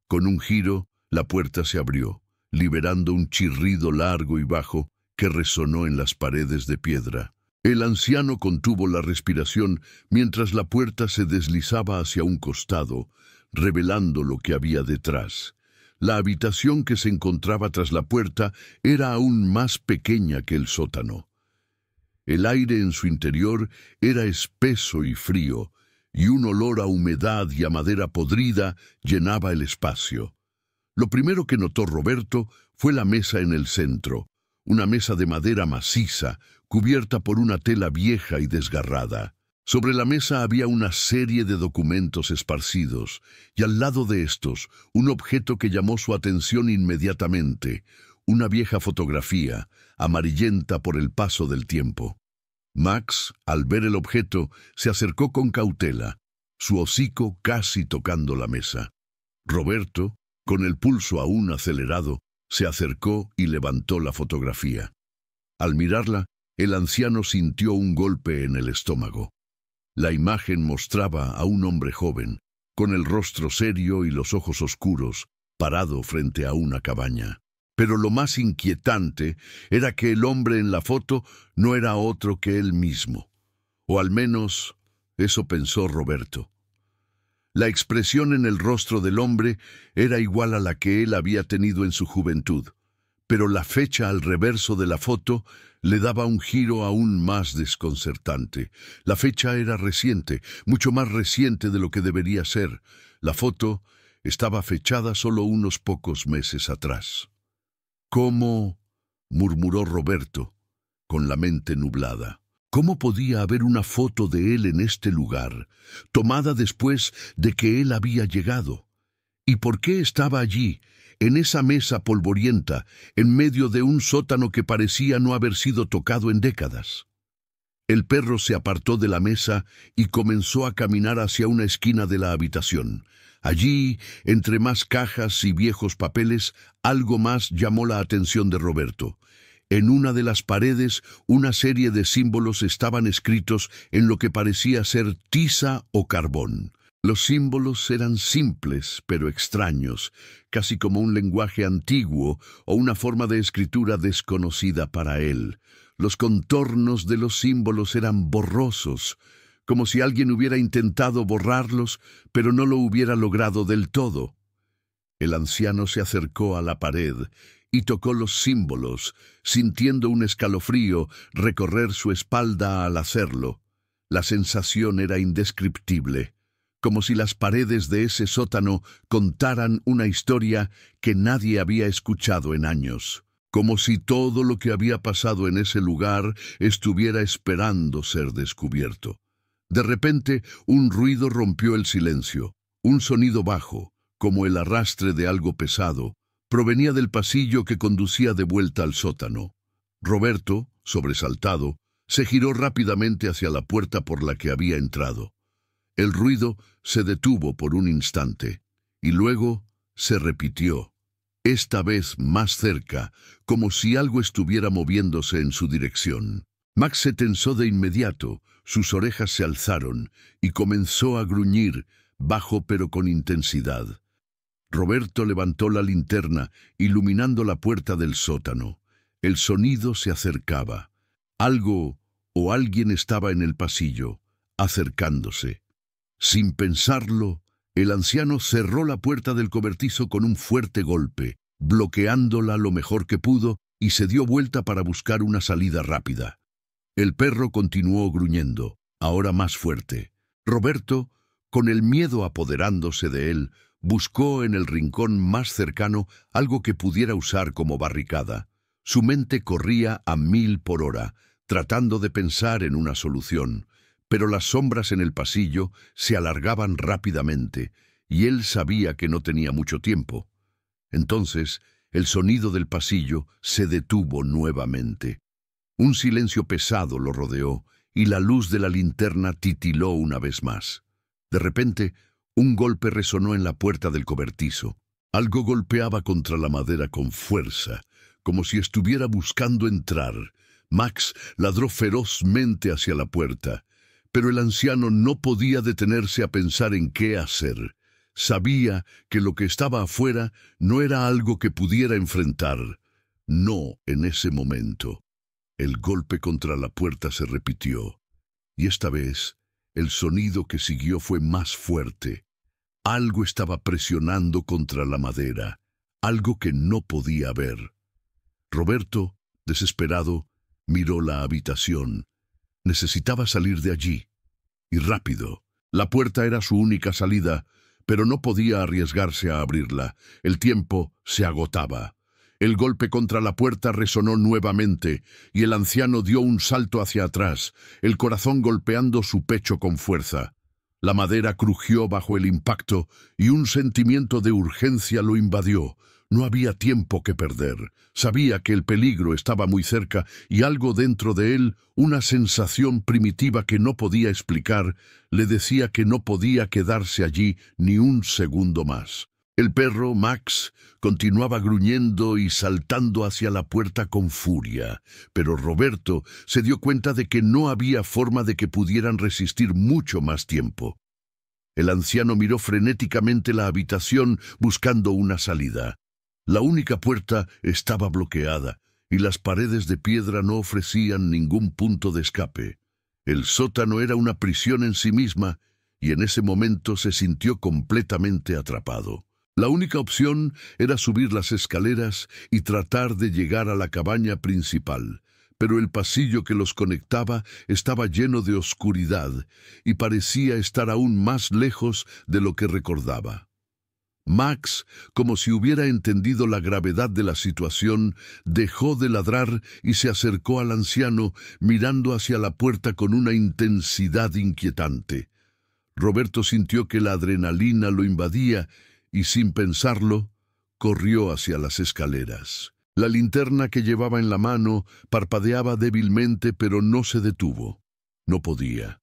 Con un giro, la puerta se abrió, liberando un chirrido largo y bajo que resonó en las paredes de piedra. El anciano contuvo la respiración mientras la puerta se deslizaba hacia un costado, revelando lo que había detrás. La habitación que se encontraba tras la puerta era aún más pequeña que el sótano. El aire en su interior era espeso y frío, y un olor a humedad y a madera podrida llenaba el espacio. Lo primero que notó Roberto fue la mesa en el centro, una mesa de madera maciza, cubierta por una tela vieja y desgarrada. Sobre la mesa había una serie de documentos esparcidos, y al lado de estos, un objeto que llamó su atención inmediatamente, una vieja fotografía, amarillenta por el paso del tiempo. Max, al ver el objeto, se acercó con cautela, su hocico casi tocando la mesa. Roberto, con el pulso aún acelerado, se acercó y levantó la fotografía. Al mirarla, el anciano sintió un golpe en el estómago. La imagen mostraba a un hombre joven, con el rostro serio y los ojos oscuros, parado frente a una cabaña. Pero lo más inquietante era que el hombre en la foto no era otro que él mismo. O al menos, eso pensó Roberto. La expresión en el rostro del hombre era igual a la que él había tenido en su juventud, pero la fecha al reverso de la foto le daba un giro aún más desconcertante. La fecha era reciente, mucho más reciente de lo que debería ser. La foto estaba fechada solo unos pocos meses atrás. «¿Cómo?», murmuró Roberto, con la mente nublada. ¿Cómo podía haber una foto de él en este lugar, tomada después de que él había llegado? ¿Y por qué estaba allí, en esa mesa polvorienta, en medio de un sótano que parecía no haber sido tocado en décadas? El perro se apartó de la mesa y comenzó a caminar hacia una esquina de la habitación. Allí, entre más cajas y viejos papeles, algo más llamó la atención de Roberto. En una de las paredes, una serie de símbolos estaban escritos en lo que parecía ser tiza o carbón. Los símbolos eran simples, pero extraños, casi como un lenguaje antiguo o una forma de escritura desconocida para él. Los contornos de los símbolos eran borrosos, como si alguien hubiera intentado borrarlos, pero no lo hubiera logrado del todo. El anciano se acercó a la pared y tocó los símbolos, sintiendo un escalofrío recorrer su espalda al hacerlo. La sensación era indescriptible, como si las paredes de ese sótano contaran una historia que nadie había escuchado en años, como si todo lo que había pasado en ese lugar estuviera esperando ser descubierto. De repente, un ruido rompió el silencio. Un sonido bajo, como el arrastre de algo pesado, provenía del pasillo que conducía de vuelta al sótano. Roberto, sobresaltado, se giró rápidamente hacia la puerta por la que había entrado. El ruido se detuvo por un instante, y luego se repitió, esta vez más cerca, como si algo estuviera moviéndose en su dirección. Max se tensó de inmediato, sus orejas se alzaron, y comenzó a gruñir, bajo pero con intensidad. Roberto levantó la linterna, iluminando la puerta del sótano. El sonido se acercaba. Algo o alguien estaba en el pasillo, acercándose. Sin pensarlo, El anciano cerró la puerta del cobertizo con un fuerte golpe, bloqueándola lo mejor que pudo, y se dio vuelta para buscar una salida rápida. El perro continuó gruñendo, ahora más fuerte. Roberto, con el miedo apoderándose de él, buscó en el rincón más cercano algo que pudiera usar como barricada. Su mente corría a 1000 por hora, tratando de pensar en una solución, pero las sombras en el pasillo se alargaban rápidamente, y él sabía que no tenía mucho tiempo. Entonces, el sonido del pasillo se detuvo nuevamente. Un silencio pesado lo rodeó, y la luz de la linterna titiló una vez más. De repente, un golpe resonó en la puerta del cobertizo. Algo golpeaba contra la madera con fuerza, como si estuviera buscando entrar. Max ladró ferozmente hacia la puerta, pero el anciano no podía detenerse a pensar en qué hacer. Sabía que lo que estaba afuera no era algo que pudiera enfrentar. No en ese momento. El golpe contra la puerta se repitió, y esta vez el sonido que siguió fue más fuerte. Algo estaba presionando contra la madera, algo que no podía ver. Roberto, desesperado, miró la habitación. Necesitaba salir de allí, y rápido. La puerta era su única salida, pero no podía arriesgarse a abrirla. El tiempo se agotaba. El golpe contra la puerta resonó nuevamente, y el anciano dio un salto hacia atrás, el corazón golpeando su pecho con fuerza. La madera crujió bajo el impacto, y un sentimiento de urgencia lo invadió. No había tiempo que perder. Sabía que el peligro estaba muy cerca, y algo dentro de él, una sensación primitiva que no podía explicar, le decía que no podía quedarse allí ni un segundo más. El perro, Max, continuaba gruñendo y saltando hacia la puerta con furia, pero Roberto se dio cuenta de que no había forma de que pudieran resistir mucho más tiempo. El anciano miró frenéticamente la habitación buscando una salida. La única puerta estaba bloqueada, y las paredes de piedra no ofrecían ningún punto de escape. El sótano era una prisión en sí misma, y en ese momento se sintió completamente atrapado. La única opción era subir las escaleras y tratar de llegar a la cabaña principal, pero el pasillo que los conectaba estaba lleno de oscuridad y parecía estar aún más lejos de lo que recordaba. Max, como si hubiera entendido la gravedad de la situación, dejó de ladrar y se acercó al anciano, mirando hacia la puerta con una intensidad inquietante. Roberto sintió que la adrenalina lo invadía y, sin pensarlo, corrió hacia las escaleras. La linterna que llevaba en la mano parpadeaba débilmente, pero no se detuvo. No podía.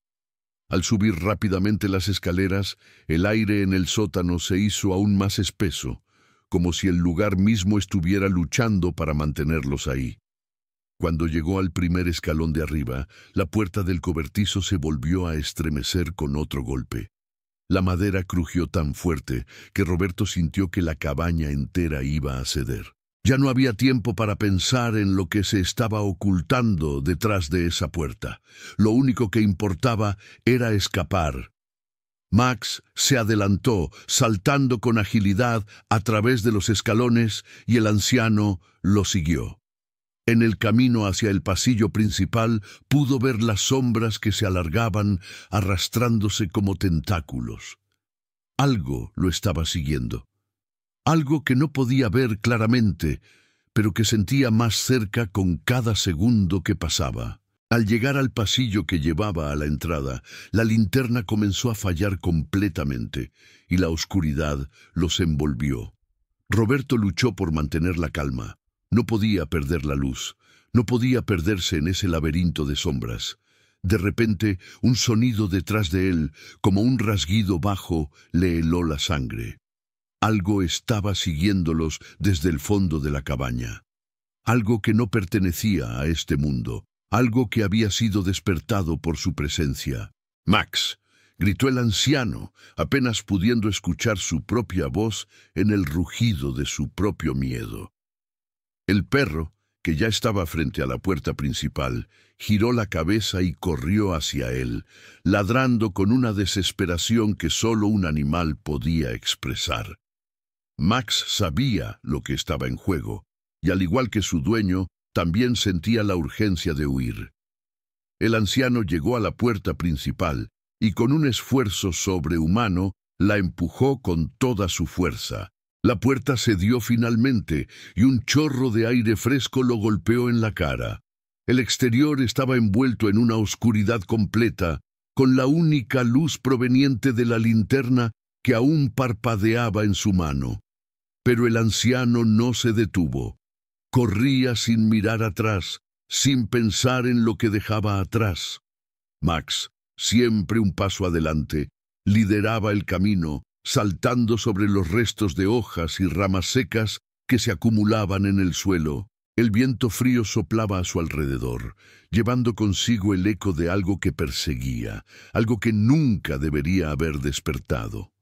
Al subir rápidamente las escaleras, el aire en el sótano se hizo aún más espeso, como si el lugar mismo estuviera luchando para mantenerlos ahí. Cuando llegó al primer escalón de arriba, la puerta del cobertizo se volvió a estremecer con otro golpe. La madera crujió tan fuerte que Roberto sintió que la cabaña entera iba a ceder. Ya no había tiempo para pensar en lo que se estaba ocultando detrás de esa puerta. Lo único que importaba era escapar. Max se adelantó, saltando con agilidad a través de los escalones, y el anciano lo siguió. En el camino hacia el pasillo principal pudo ver las sombras que se alargaban, arrastrándose como tentáculos. Algo lo estaba siguiendo. Algo que no podía ver claramente, pero que sentía más cerca con cada segundo que pasaba. Al llegar al pasillo que llevaba a la entrada, la linterna comenzó a fallar completamente, y la oscuridad los envolvió. Roberto luchó por mantener la calma. No podía perder la luz, no podía perderse en ese laberinto de sombras. De repente, un sonido detrás de él, como un rasguido bajo, le heló la sangre. Algo estaba siguiéndolos desde el fondo de la cabaña. Algo que no pertenecía a este mundo, algo que había sido despertado por su presencia. «¡Max!», gritó el anciano, apenas pudiendo escuchar su propia voz en el rugido de su propio miedo. El perro, que ya estaba frente a la puerta principal, giró la cabeza y corrió hacia él, ladrando con una desesperación que solo un animal podía expresar. Max sabía lo que estaba en juego, y al igual que su dueño, también sentía la urgencia de huir. El anciano llegó a la puerta principal y con un esfuerzo sobrehumano la empujó con toda su fuerza. La puerta cedió finalmente y un chorro de aire fresco lo golpeó en la cara. El exterior estaba envuelto en una oscuridad completa, con la única luz proveniente de la linterna que aún parpadeaba en su mano. Pero el anciano no se detuvo. Corría sin mirar atrás, sin pensar en lo que dejaba atrás. Max, siempre un paso adelante, lideraba el camino, saltando sobre los restos de hojas y ramas secas que se acumulaban en el suelo. El viento frío soplaba a su alrededor, llevando consigo el eco de algo que perseguía, algo que nunca debería haber despertado.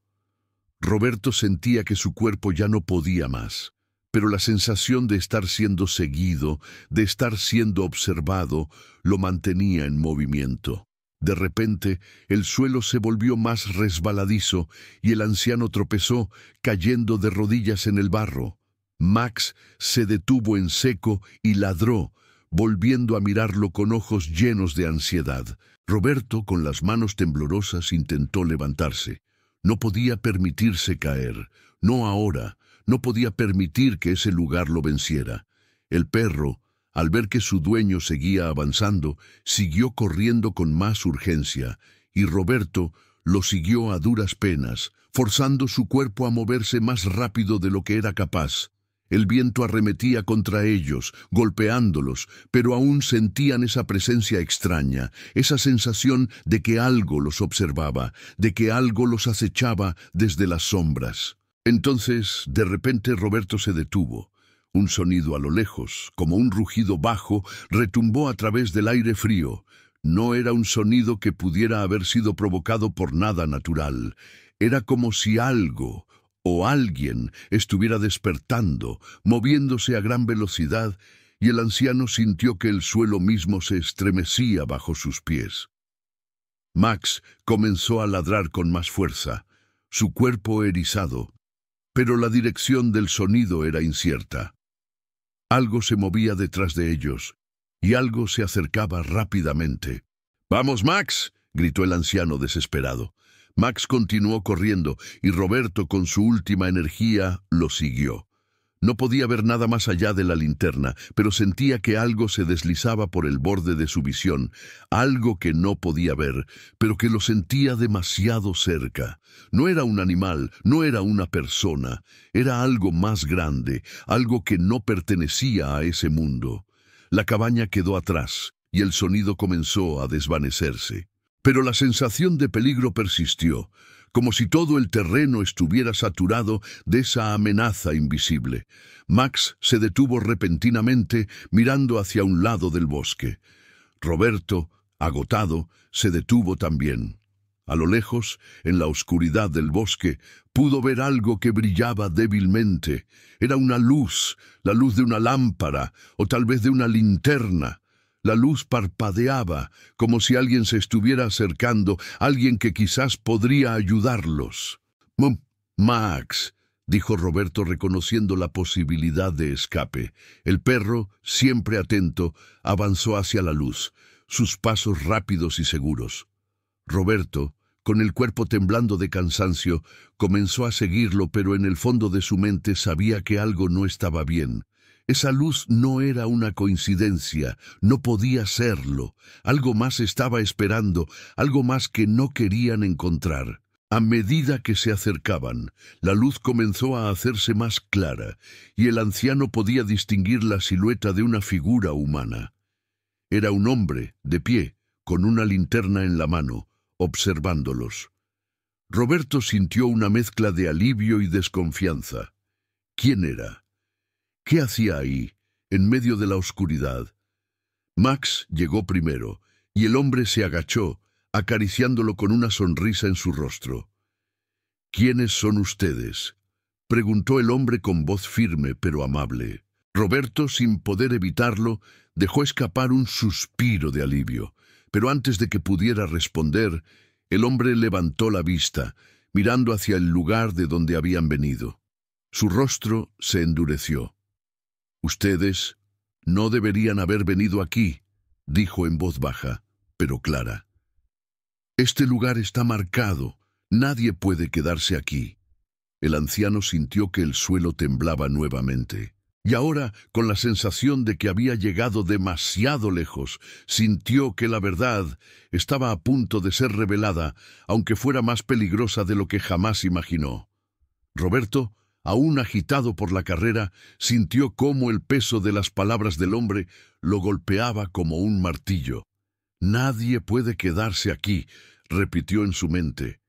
Roberto sentía que su cuerpo ya no podía más, pero la sensación de estar siendo seguido, de estar siendo observado, lo mantenía en movimiento. De repente, el suelo se volvió más resbaladizo y el anciano tropezó, cayendo de rodillas en el barro. Max se detuvo en seco y ladró, volviendo a mirarlo con ojos llenos de ansiedad. Roberto, con las manos temblorosas, intentó levantarse. No podía permitirse caer, no ahora, no podía permitir que ese lugar lo venciera. El perro, al ver que su dueño seguía avanzando, siguió corriendo con más urgencia, y Roberto lo siguió a duras penas, forzando su cuerpo a moverse más rápido de lo que era capaz. El viento arremetía contra ellos, golpeándolos, pero aún sentían esa presencia extraña, esa sensación de que algo los observaba, de que algo los acechaba desde las sombras. Entonces, de repente, Roberto se detuvo. Un sonido a lo lejos, como un rugido bajo, retumbó a través del aire frío. No era un sonido que pudiera haber sido provocado por nada natural. Era como si algo o alguien estuviera despertando, moviéndose a gran velocidad, y el anciano sintió que el suelo mismo se estremecía bajo sus pies. Max comenzó a ladrar con más fuerza, su cuerpo erizado, pero la dirección del sonido era incierta. Algo se movía detrás de ellos, y algo se acercaba rápidamente. «¡Vamos, Max!», gritó el anciano desesperado. Max continuó corriendo, y Roberto, con su última energía, lo siguió. No podía ver nada más allá de la linterna, pero sentía que algo se deslizaba por el borde de su visión, algo que no podía ver, pero que lo sentía demasiado cerca. No era un animal, no era una persona, era algo más grande, algo que no pertenecía a ese mundo. La cabaña quedó atrás, y el sonido comenzó a desvanecerse. Pero la sensación de peligro persistió, como si todo el terreno estuviera saturado de esa amenaza invisible. Max se detuvo repentinamente, mirando hacia un lado del bosque. Roberto, agotado, se detuvo también. A lo lejos, en la oscuridad del bosque, pudo ver algo que brillaba débilmente. Era una luz, la luz de una lámpara, o tal vez de una linterna. La luz parpadeaba, como si alguien se estuviera acercando, alguien que quizás podría ayudarlos. «Max», dijo Roberto, reconociendo la posibilidad de escape. El perro, siempre atento, avanzó hacia la luz, sus pasos rápidos y seguros. Roberto, con el cuerpo temblando de cansancio, comenzó a seguirlo, pero en el fondo de su mente sabía que algo no estaba bien. Esa luz no era una coincidencia, no podía serlo. Algo más estaba esperando, algo más que no querían encontrar. A medida que se acercaban, la luz comenzó a hacerse más clara, y el anciano podía distinguir la silueta de una figura humana. Era un hombre, de pie, con una linterna en la mano, observándolos. Roberto sintió una mezcla de alivio y desconfianza. ¿Quién era? ¿Qué hacía ahí, en medio de la oscuridad? Max llegó primero, y el hombre se agachó, acariciándolo con una sonrisa en su rostro. «¿Quiénes son ustedes?», preguntó el hombre con voz firme pero amable. Roberto, sin poder evitarlo, dejó escapar un suspiro de alivio, pero antes de que pudiera responder, el hombre levantó la vista, mirando hacia el lugar de donde habían venido. Su rostro se endureció. «Ustedes no deberían haber venido aquí», dijo en voz baja, pero clara. «Este lugar está marcado. Nadie puede quedarse aquí». El anciano sintió que el suelo temblaba nuevamente. Y ahora, con la sensación de que había llegado demasiado lejos, sintió que la verdad estaba a punto de ser revelada, aunque fuera más peligrosa de lo que jamás imaginó. Roberto, aún agitado por la carrera, sintió cómo el peso de las palabras del hombre lo golpeaba como un martillo. «Nadie puede quedarse aquí», repitió en su mente.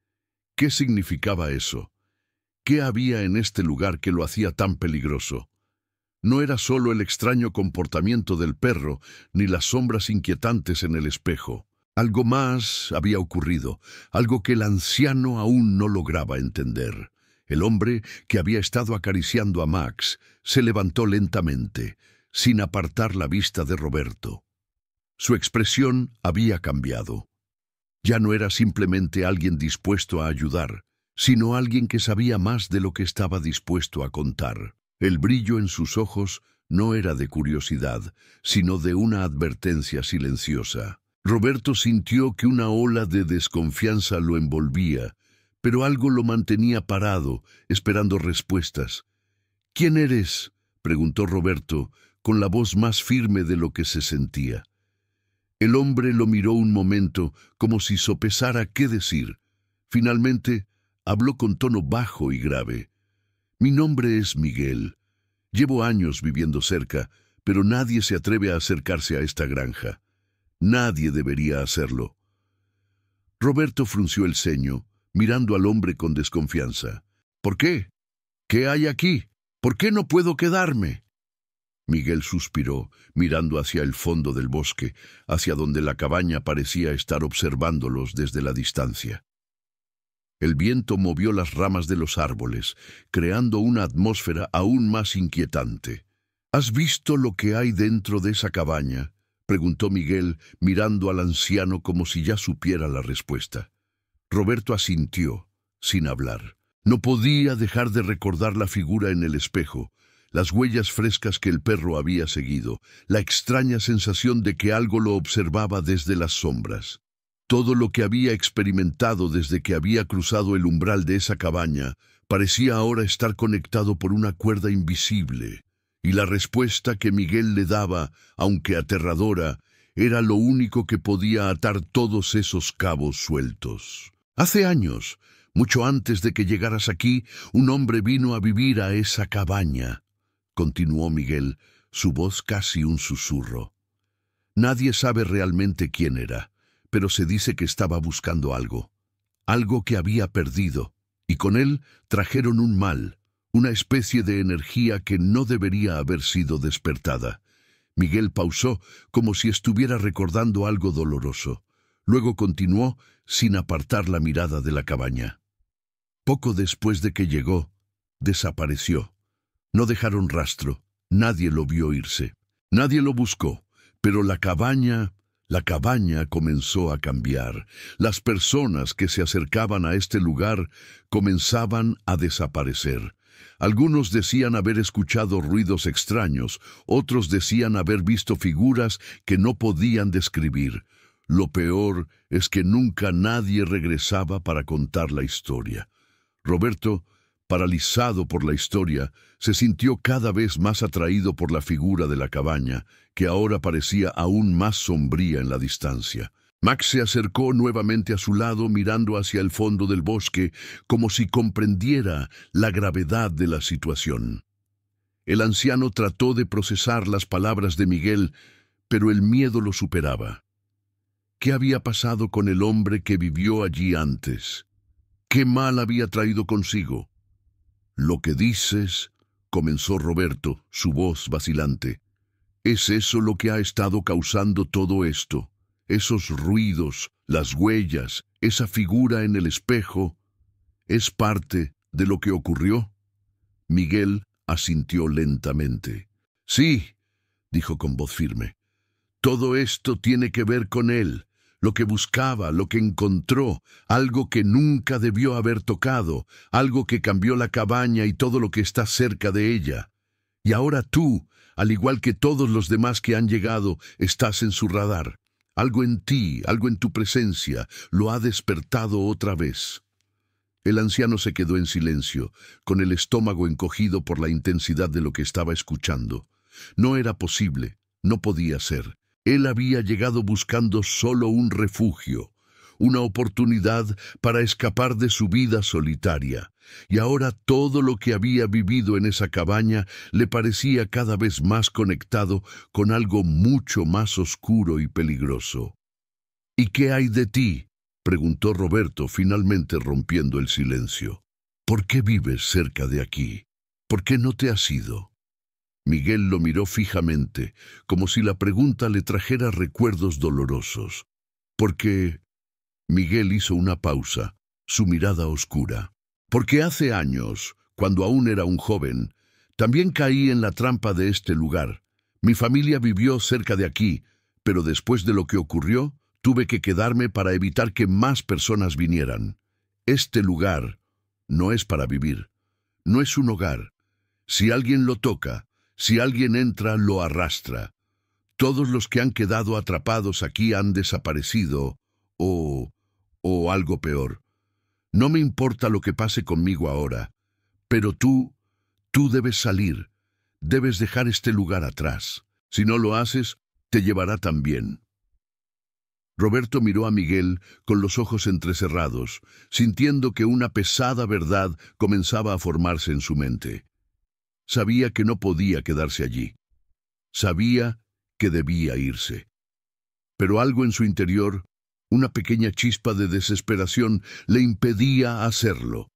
¿Qué significaba eso? ¿Qué había en este lugar que lo hacía tan peligroso? No era solo el extraño comportamiento del perro, ni las sombras inquietantes en el espejo. Algo más había ocurrido, algo que el anciano aún no lograba entender. El hombre, que había estado acariciando a Max, se levantó lentamente, sin apartar la vista de Roberto. Su expresión había cambiado. Ya no era simplemente alguien dispuesto a ayudar, sino alguien que sabía más de lo que estaba dispuesto a contar. El brillo en sus ojos no era de curiosidad, sino de una advertencia silenciosa. Roberto sintió que una ola de desconfianza lo envolvía, pero algo lo mantenía parado, esperando respuestas. «¿Quién eres?», preguntó Roberto, con la voz más firme de lo que se sentía. El hombre lo miró un momento, como si sopesara qué decir. Finalmente, habló con tono bajo y grave. «Mi nombre es Miguel. Llevo años viviendo cerca, pero nadie se atreve a acercarse a esta granja. Nadie debería hacerlo». Roberto frunció el ceño, mirando al hombre con desconfianza. «¿Por qué? ¿Qué hay aquí? ¿Por qué no puedo quedarme?». Miguel suspiró, mirando hacia el fondo del bosque, hacia donde la cabaña parecía estar observándolos desde la distancia. El viento movió las ramas de los árboles, creando una atmósfera aún más inquietante. «¿Has visto lo que hay dentro de esa cabaña?», preguntó Miguel, mirando al anciano como si ya supiera la respuesta. Roberto asintió, sin hablar. No podía dejar de recordar la figura en el espejo, las huellas frescas que el perro había seguido, la extraña sensación de que algo lo observaba desde las sombras. Todo lo que había experimentado desde que había cruzado el umbral de esa cabaña parecía ahora estar conectado por una cuerda invisible, y la respuesta que Miguel le daba, aunque aterradora, era lo único que podía atar todos esos cabos sueltos. «Hace años, mucho antes de que llegaras aquí, un hombre vino a vivir a esa cabaña», continuó Miguel, su voz casi un susurro. «Nadie sabe realmente quién era, pero se dice que estaba buscando algo que había perdido, y con él trajeron un mal, una especie de energía que no debería haber sido despertada». Miguel pausó, como si estuviera recordando algo doloroso. Luego continuó, sin apartar la mirada de la cabaña. «Poco después de que llegó, desapareció. No dejaron rastro, nadie lo vio irse. Nadie lo buscó, pero la cabaña comenzó a cambiar. Las personas que se acercaban a este lugar comenzaban a desaparecer. Algunos decían haber escuchado ruidos extraños, otros decían haber visto figuras que no podían describir. Lo peor es que nunca nadie regresaba para contar la historia. Roberto, paralizado por la historia, se sintió cada vez más atraído por la figura de la cabaña, que ahora parecía aún más sombría en la distancia. Max se acercó nuevamente a su lado, mirando hacia el fondo del bosque, como si comprendiera la gravedad de la situación. El anciano trató de procesar las palabras de Miguel, pero el miedo lo superaba. ¿Qué había pasado con el hombre que vivió allí antes? ¿Qué mal había traído consigo? «Lo que dices», comenzó Roberto, su voz vacilante, «¿es eso lo que ha estado causando todo esto? Esos ruidos, las huellas, esa figura en el espejo, ¿es parte de lo que ocurrió?». Miguel asintió lentamente. Sí, dijo con voz firme. Todo esto tiene que ver con él, lo que buscaba, lo que encontró, algo que nunca debió haber tocado, algo que cambió la cabaña y todo lo que está cerca de ella. Y ahora tú, al igual que todos los demás que han llegado, estás en su radar. Algo en ti, algo en tu presencia, lo ha despertado otra vez. El anciano se quedó en silencio, con el estómago encogido por la intensidad de lo que estaba escuchando. No era posible, no podía ser. Él había llegado buscando solo un refugio, una oportunidad para escapar de su vida solitaria, y ahora todo lo que había vivido en esa cabaña le parecía cada vez más conectado con algo mucho más oscuro y peligroso. ¿Y qué hay de ti?, preguntó Roberto, finalmente rompiendo el silencio. ¿Por qué vives cerca de aquí? ¿Por qué no te has ido? Miguel lo miró fijamente, como si la pregunta le trajera recuerdos dolorosos. Porque Miguel hizo una pausa, su mirada oscura. Porque hace años, cuando aún era un joven, también caí en la trampa de este lugar. Mi familia vivió cerca de aquí, pero después de lo que ocurrió, tuve que quedarme para evitar que más personas vinieran. Este lugar no es para vivir, no es un hogar. Si alguien lo toca, si alguien entra, lo arrastra. Todos los que han quedado atrapados aquí han desaparecido, o algo peor. No me importa lo que pase conmigo ahora, pero tú debes salir, debes dejar este lugar atrás. Si no lo haces, te llevará también. Roberto miró a Miguel con los ojos entrecerrados, sintiendo que una pesada verdad comenzaba a formarse en su mente. Sabía que no podía quedarse allí. Sabía que debía irse. Pero algo en su interior, una pequeña chispa de desesperación, le impedía hacerlo.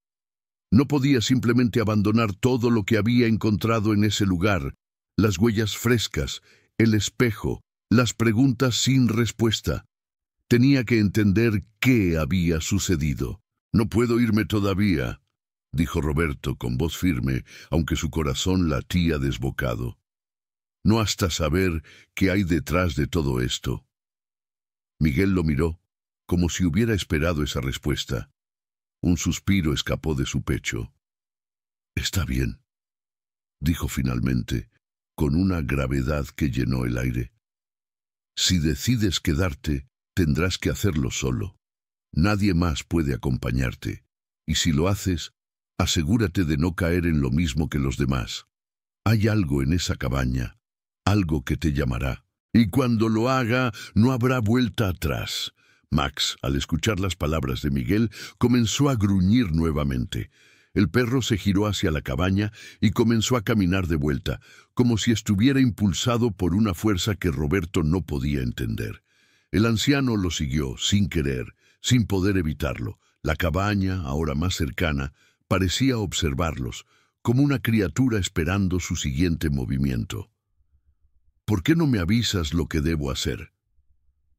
No podía simplemente abandonar todo lo que había encontrado en ese lugar, las huellas frescas, el espejo, las preguntas sin respuesta. Tenía que entender qué había sucedido. No puedo irme todavía, dijo Roberto con voz firme, aunque su corazón latía desbocado. No hasta saber qué hay detrás de todo esto. Miguel lo miró, como si hubiera esperado esa respuesta. Un suspiro escapó de su pecho. Está bien, dijo finalmente, con una gravedad que llenó el aire. Si decides quedarte, tendrás que hacerlo solo. Nadie más puede acompañarte, y si lo haces, asegúrate de no caer en lo mismo que los demás. Hay algo en esa cabaña, algo que te llamará, y cuando lo haga, no habrá vuelta atrás. Max, al escuchar las palabras de Miguel, comenzó a gruñir nuevamente. El perro se giró hacia la cabaña y comenzó a caminar de vuelta, como si estuviera impulsado por una fuerza que Roberto no podía entender. El anciano lo siguió, sin querer, sin poder evitarlo. La cabaña, ahora más cercana, parecía observarlos, como una criatura esperando su siguiente movimiento. ¿Por qué no me avisas lo que debo hacer?,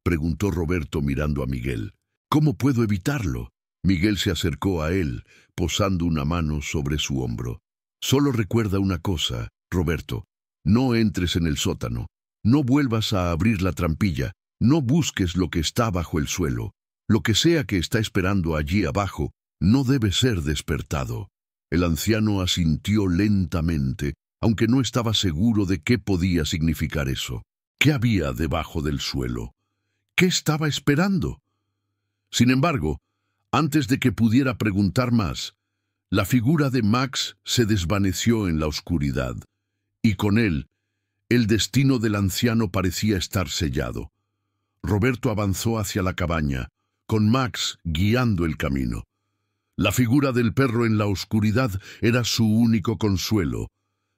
preguntó Roberto mirando a Miguel. ¿Cómo puedo evitarlo? Miguel se acercó a él, posando una mano sobre su hombro. Solo recuerda una cosa, Roberto. No entres en el sótano. No vuelvas a abrir la trampilla. No busques lo que está bajo el suelo. Lo que sea que está esperando allí abajo no debe ser despertado. El anciano asintió lentamente, aunque no estaba seguro de qué podía significar eso. ¿Qué había debajo del suelo? ¿Qué estaba esperando? Sin embargo, antes de que pudiera preguntar más, la figura de Max se desvaneció en la oscuridad, y con él, el destino del anciano parecía estar sellado. Roberto avanzó hacia la cabaña, con Max guiando el camino. La figura del perro en la oscuridad era su único consuelo,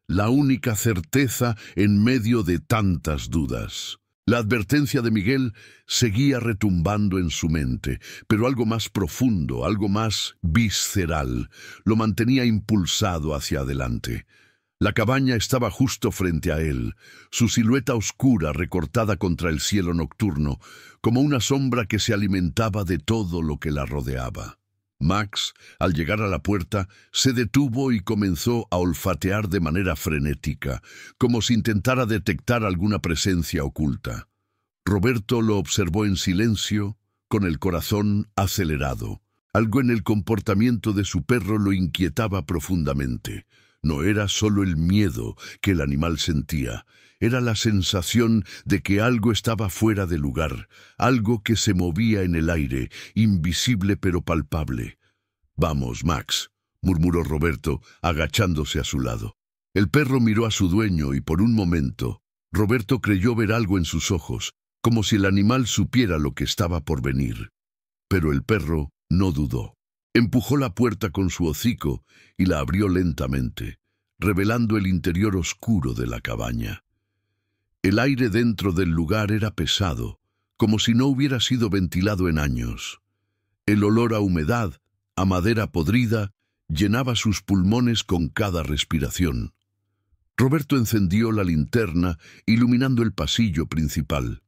la única certeza en medio de tantas dudas. La advertencia de Miguel seguía retumbando en su mente, pero algo más profundo, algo más visceral, lo mantenía impulsado hacia adelante. La cabaña estaba justo frente a él, su silueta oscura recortada contra el cielo nocturno, como una sombra que se alimentaba de todo lo que la rodeaba. Max, al llegar a la puerta, se detuvo y comenzó a olfatear de manera frenética, como si intentara detectar alguna presencia oculta. Roberto lo observó en silencio, con el corazón acelerado. Algo en el comportamiento de su perro lo inquietaba profundamente. No era solo el miedo que el animal sentía, era la sensación de que algo estaba fuera de lugar, algo que se movía en el aire, invisible pero palpable. «Vamos, Max», murmuró Roberto, agachándose a su lado. El perro miró a su dueño y por un momento, Roberto creyó ver algo en sus ojos, como si el animal supiera lo que estaba por venir. Pero el perro no dudó. Empujó la puerta con su hocico y la abrió lentamente, revelando el interior oscuro de la cabaña. El aire dentro del lugar era pesado, como si no hubiera sido ventilado en años. El olor a humedad, a madera podrida, llenaba sus pulmones con cada respiración. Roberto encendió la linterna, iluminando el pasillo principal.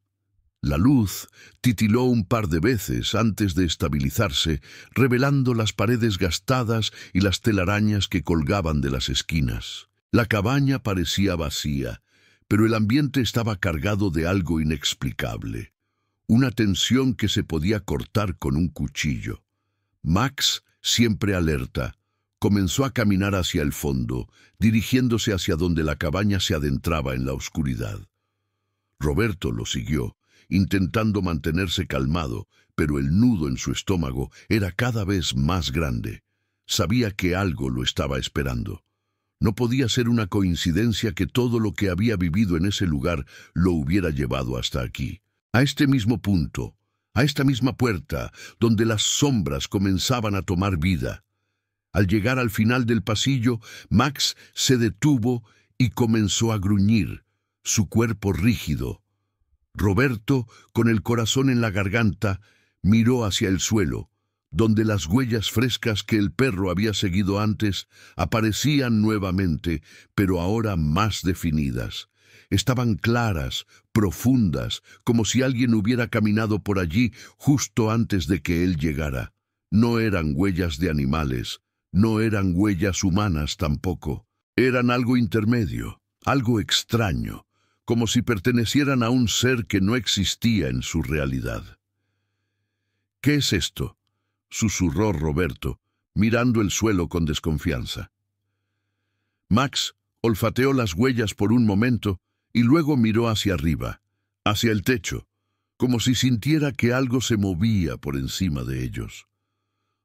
La luz titiló un par de veces antes de estabilizarse, revelando las paredes gastadas y las telarañas que colgaban de las esquinas. La cabaña parecía vacía, pero el ambiente estaba cargado de algo inexplicable. Una tensión que se podía cortar con un cuchillo. Max, siempre alerta, comenzó a caminar hacia el fondo, dirigiéndose hacia donde la cabaña se adentraba en la oscuridad. Roberto lo siguió, intentando mantenerse calmado, pero el nudo en su estómago era cada vez más grande. Sabía que algo lo estaba esperando. No podía ser una coincidencia que todo lo que había vivido en ese lugar lo hubiera llevado hasta aquí. A este mismo punto, a esta misma puerta, donde las sombras comenzaban a tomar vida. Al llegar al final del pasillo, Max se detuvo y comenzó a gruñir, su cuerpo rígido. Roberto, con el corazón en la garganta, miró hacia el suelo, donde las huellas frescas que el perro había seguido antes aparecían nuevamente, pero ahora más definidas. Estaban claras, profundas, como si alguien hubiera caminado por allí justo antes de que él llegara. No eran huellas de animales, no eran huellas humanas tampoco. Eran algo intermedio, algo extraño, como si pertenecieran a un ser que no existía en su realidad. «¿Qué es esto?», susurró Roberto, mirando el suelo con desconfianza. Max olfateó las huellas por un momento y luego miró hacia arriba, hacia el techo, como si sintiera que algo se movía por encima de ellos.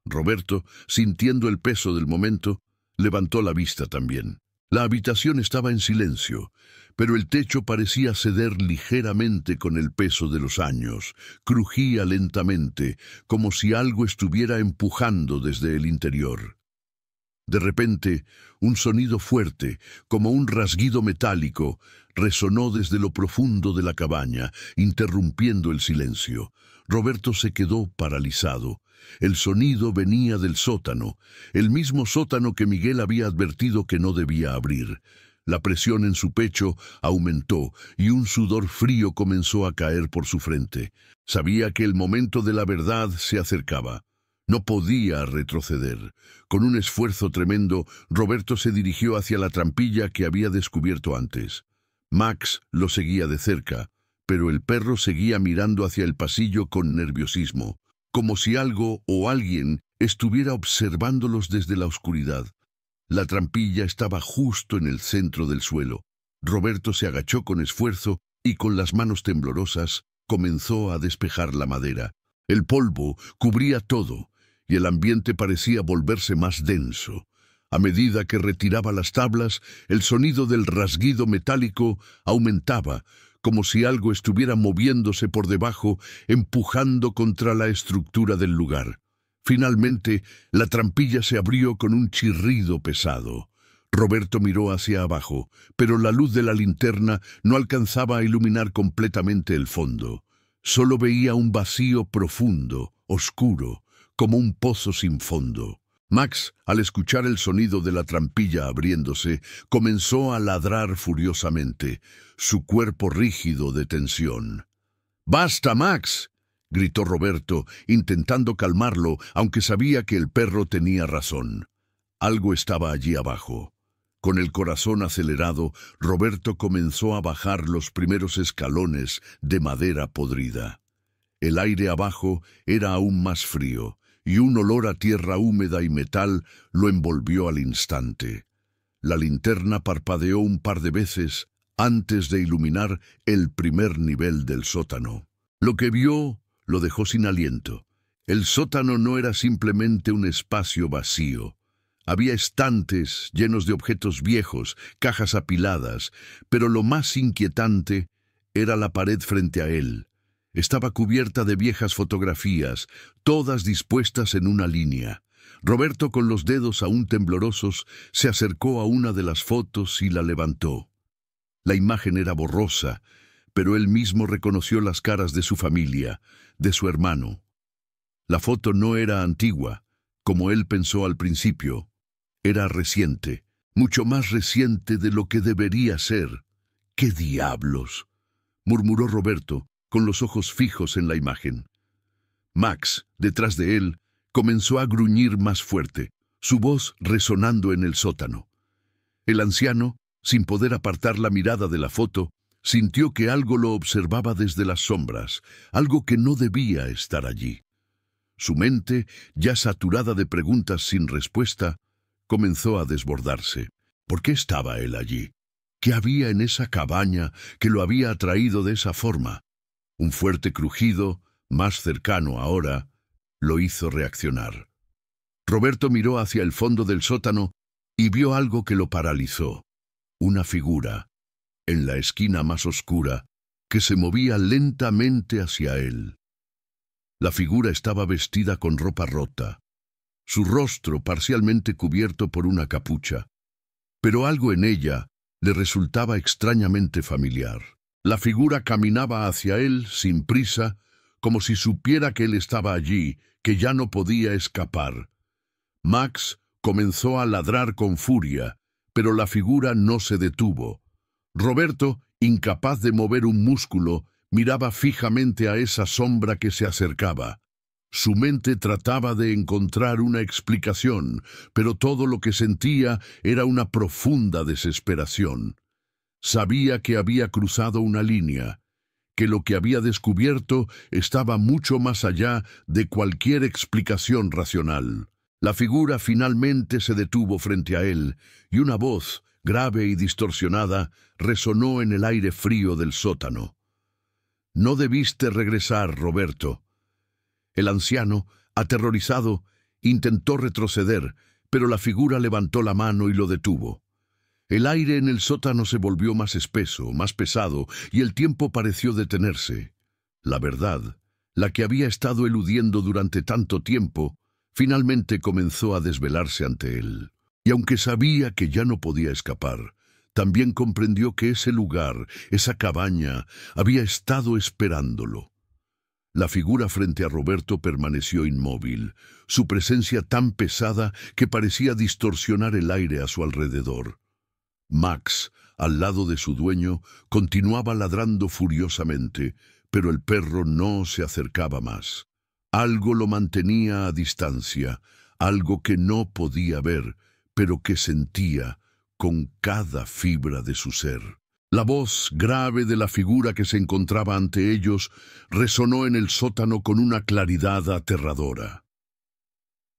Roberto, sintiendo el peso del momento, levantó la vista también. La habitación estaba en silencio, pero el techo parecía ceder ligeramente con el peso de los años. Crujía lentamente, como si algo estuviera empujando desde el interior. De repente, un sonido fuerte, como un rasguido metálico, resonó desde lo profundo de la cabaña, interrumpiendo el silencio. Roberto se quedó paralizado. El sonido venía del sótano, el mismo sótano que Miguel había advertido que no debía abrir. La presión en su pecho aumentó y un sudor frío comenzó a caer por su frente. Sabía que el momento de la verdad se acercaba. No podía retroceder. Con un esfuerzo tremendo, Roberto se dirigió hacia la trampilla que había descubierto antes. Max lo seguía de cerca, pero el perro seguía mirando hacia el pasillo con nerviosismo, como si algo o alguien estuviera observándolos desde la oscuridad. La trampilla estaba justo en el centro del suelo. Roberto se agachó con esfuerzo y con las manos temblorosas comenzó a despejar la madera. El polvo cubría todo y el ambiente parecía volverse más denso. A medida que retiraba las tablas, el sonido del rasguido metálico aumentaba, como si algo estuviera moviéndose por debajo, empujando contra la estructura del lugar. Finalmente, la trampilla se abrió con un chirrido pesado. Roberto miró hacia abajo, pero la luz de la linterna no alcanzaba a iluminar completamente el fondo. Solo veía un vacío profundo, oscuro, como un pozo sin fondo. Max, al escuchar el sonido de la trampilla abriéndose, comenzó a ladrar furiosamente, su cuerpo rígido de tensión. «¡Basta, Max!», gritó Roberto, intentando calmarlo, aunque sabía que el perro tenía razón. Algo estaba allí abajo. Con el corazón acelerado, Roberto comenzó a bajar los primeros escalones de madera podrida. El aire abajo era aún más frío, y un olor a tierra húmeda y metal lo envolvió al instante. La linterna parpadeó un par de veces antes de iluminar el primer nivel del sótano. Lo que vio lo dejó sin aliento. El sótano no era simplemente un espacio vacío. Había estantes llenos de objetos viejos, cajas apiladas, pero lo más inquietante era la pared frente a él. Estaba cubierta de viejas fotografías, todas dispuestas en una línea. Roberto, con los dedos aún temblorosos, se acercó a una de las fotos y la levantó. La imagen era borrosa, pero él mismo reconoció las caras de su familia, de su hermano. La foto no era antigua, como él pensó al principio. Era reciente, mucho más reciente de lo que debería ser. ¡Qué diablos!, murmuró Roberto, con los ojos fijos en la imagen. Max, detrás de él, comenzó a gruñir más fuerte, su voz resonando en el sótano. El anciano, sin poder apartar la mirada de la foto, sintió que algo lo observaba desde las sombras, algo que no debía estar allí. Su mente, ya saturada de preguntas sin respuesta, comenzó a desbordarse. ¿Por qué estaba él allí? ¿Qué había en esa cabaña que lo había atraído de esa forma? Un fuerte crujido, más cercano ahora, lo hizo reaccionar. Roberto miró hacia el fondo del sótano y vio algo que lo paralizó. Una figura, en la esquina más oscura, que se movía lentamente hacia él. La figura estaba vestida con ropa rota, su rostro parcialmente cubierto por una capucha, pero algo en ella le resultaba extrañamente familiar. La figura caminaba hacia él sin prisa, como si supiera que él estaba allí, que ya no podía escapar. Max comenzó a ladrar con furia, pero la figura no se detuvo. Roberto, incapaz de mover un músculo, miraba fijamente a esa sombra que se acercaba. Su mente trataba de encontrar una explicación, pero todo lo que sentía era una profunda desesperación. Sabía que había cruzado una línea, que lo que había descubierto estaba mucho más allá de cualquier explicación racional. La figura finalmente se detuvo frente a él, y una voz, grave y distorsionada, resonó en el aire frío del sótano. «No debiste regresar, Roberto». El anciano, aterrorizado, intentó retroceder, pero la figura levantó la mano y lo detuvo. El aire en el sótano se volvió más espeso, más pesado, y el tiempo pareció detenerse. La verdad, la que había estado eludiendo durante tanto tiempo, finalmente comenzó a desvelarse ante él. Y aunque sabía que ya no podía escapar, también comprendió que ese lugar, esa cabaña, había estado esperándolo. La figura frente a Roberto permaneció inmóvil, su presencia tan pesada que parecía distorsionar el aire a su alrededor. Max, al lado de su dueño, continuaba ladrando furiosamente, pero el perro no se acercaba más. Algo lo mantenía a distancia, algo que no podía ver, pero que sentía con cada fibra de su ser. La voz grave de la figura que se encontraba ante ellos resonó en el sótano con una claridad aterradora.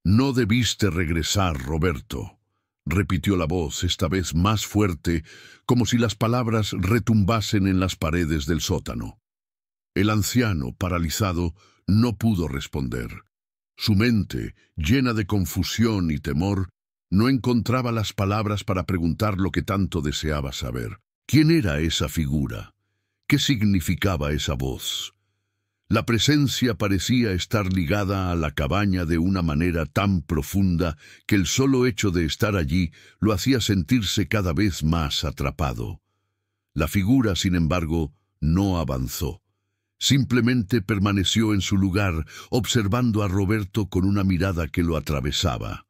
«No debiste regresar, Roberto», repitió la voz, esta vez más fuerte, como si las palabras retumbasen en las paredes del sótano. El anciano, paralizado, no pudo responder. Su mente, llena de confusión y temor, no encontraba las palabras para preguntar lo que tanto deseaba saber. ¿Quién era esa figura? ¿Qué significaba esa voz? La presencia parecía estar ligada a la cabaña de una manera tan profunda que el solo hecho de estar allí lo hacía sentirse cada vez más atrapado. La figura, sin embargo, no avanzó. Simplemente permaneció en su lugar, observando a Roberto con una mirada que lo atravesaba.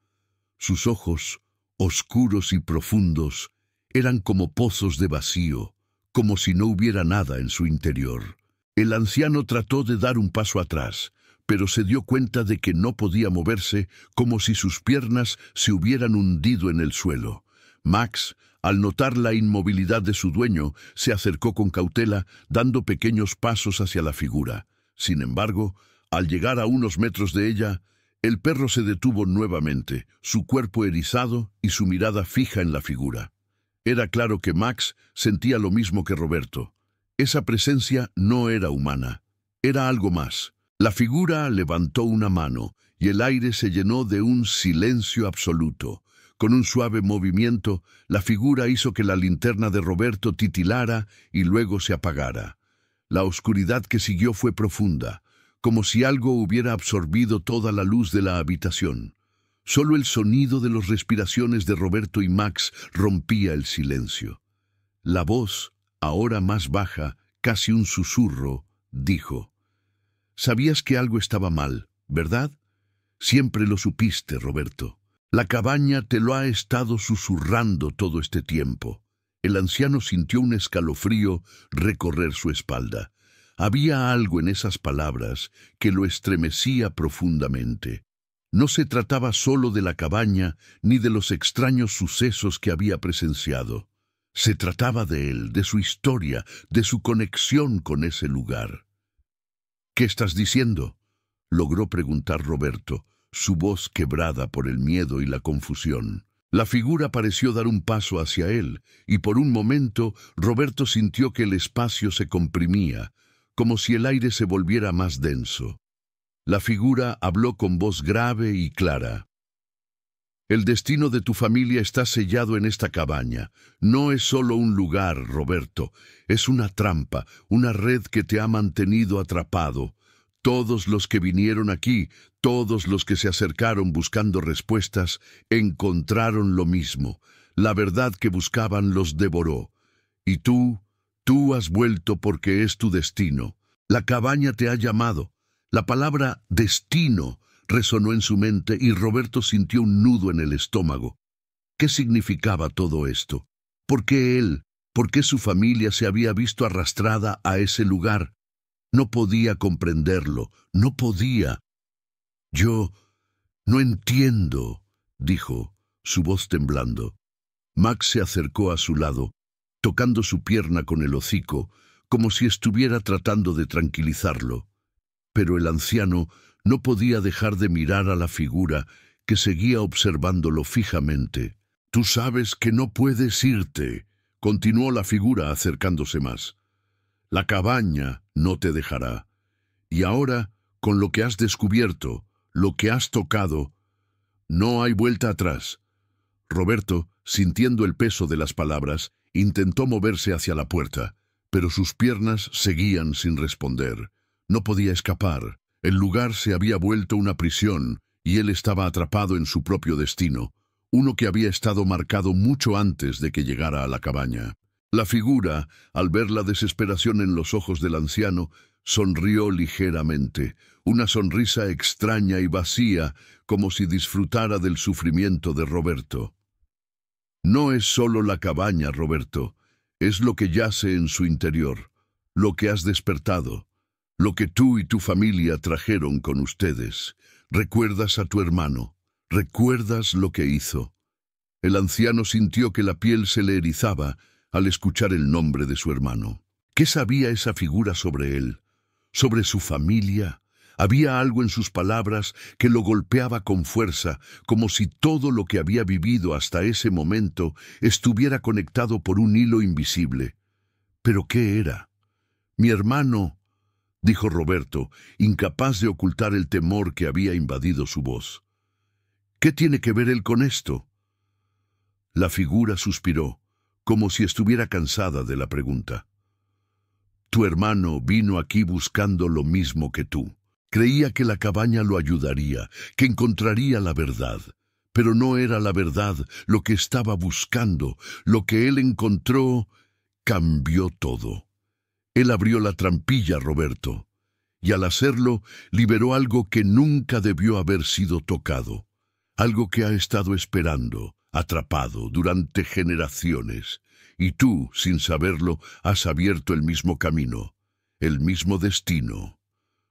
Sus ojos, oscuros y profundos, eran como pozos de vacío, como si no hubiera nada en su interior. El anciano trató de dar un paso atrás, pero se dio cuenta de que no podía moverse, como si sus piernas se hubieran hundido en el suelo. Max, al notar la inmovilidad de su dueño, se acercó con cautela, dando pequeños pasos hacia la figura. Sin embargo, al llegar a unos metros de ella, el perro se detuvo nuevamente, su cuerpo erizado y su mirada fija en la figura. Era claro que Max sentía lo mismo que Roberto. Esa presencia no era humana, era algo más. La figura levantó una mano y el aire se llenó de un silencio absoluto. Con un suave movimiento, la figura hizo que la linterna de Roberto titilara y luego se apagara. La oscuridad que siguió fue profunda, como si algo hubiera absorbido toda la luz de la habitación. Solo el sonido de las respiraciones de Roberto y Max rompía el silencio. La voz, ahora más baja, casi un susurro, dijo: «Sabías que algo estaba mal, ¿verdad? Siempre lo supiste, Roberto. La cabaña te lo ha estado susurrando todo este tiempo». El anciano sintió un escalofrío recorrer su espalda. Había algo en esas palabras que lo estremecía profundamente. No se trataba solo de la cabaña ni de los extraños sucesos que había presenciado. Se trataba de él, de su historia, de su conexión con ese lugar. «¿Qué estás diciendo?», logró preguntar Roberto, su voz quebrada por el miedo y la confusión. La figura pareció dar un paso hacia él, y por un momento Roberto sintió que el espacio se comprimía, como si el aire se volviera más denso. La figura habló con voz grave y clara. «El destino de tu familia está sellado en esta cabaña. No es solo un lugar, Roberto. Es una trampa, una red que te ha mantenido atrapado. Todos los que vinieron aquí, todos los que se acercaron buscando respuestas, encontraron lo mismo. La verdad que buscaban los devoró. Y tú has vuelto porque es tu destino. La cabaña te ha llamado». La palabra «destino» resonó en su mente y Roberto sintió un nudo en el estómago. ¿Qué significaba todo esto? ¿Por qué él? ¿Por qué su familia se había visto arrastrada a ese lugar? No podía comprenderlo, no podía. «Yo no entiendo», dijo, su voz temblando. Max se acercó a su lado, tocando su pierna con el hocico, como si estuviera tratando de tranquilizarlo. Pero el anciano no podía dejar de mirar a la figura que seguía observándolo fijamente. «Tú sabes que no puedes irte», continuó la figura acercándose más. «La cabaña no te dejará. Y ahora, con lo que has descubierto, lo que has tocado, no hay vuelta atrás». Roberto, sintiendo el peso de las palabras, intentó moverse hacia la puerta, pero sus piernas seguían sin responder. No podía escapar. El lugar se había vuelto una prisión y él estaba atrapado en su propio destino, uno que había estado marcado mucho antes de que llegara a la cabaña. La figura, al ver la desesperación en los ojos del anciano, sonrió ligeramente, una sonrisa extraña y vacía, como si disfrutara del sufrimiento de Roberto. «No es solo la cabaña, Roberto, es lo que yace en su interior, lo que has despertado. Lo que tú y tu familia trajeron con ustedes. Recuerdas a tu hermano. Recuerdas lo que hizo». El anciano sintió que la piel se le erizaba al escuchar el nombre de su hermano. ¿Qué sabía esa figura sobre él? ¿Sobre su familia? Había algo en sus palabras que lo golpeaba con fuerza, como si todo lo que había vivido hasta ese momento estuviera conectado por un hilo invisible. ¿Pero qué era? «Mi hermano», dijo Roberto, incapaz de ocultar el temor que había invadido su voz. «¿Qué tiene que ver él con esto?». La figura suspiró, como si estuviera cansada de la pregunta. «Tu hermano vino aquí buscando lo mismo que tú. Creía que la cabaña lo ayudaría, que encontraría la verdad. Pero no era la verdad lo que estaba buscando. Lo que él encontró cambió todo. Él abrió la trampilla, Roberto, y al hacerlo liberó algo que nunca debió haber sido tocado, algo que ha estado esperando, atrapado durante generaciones, y tú, sin saberlo, has abierto el mismo camino. el mismo destino.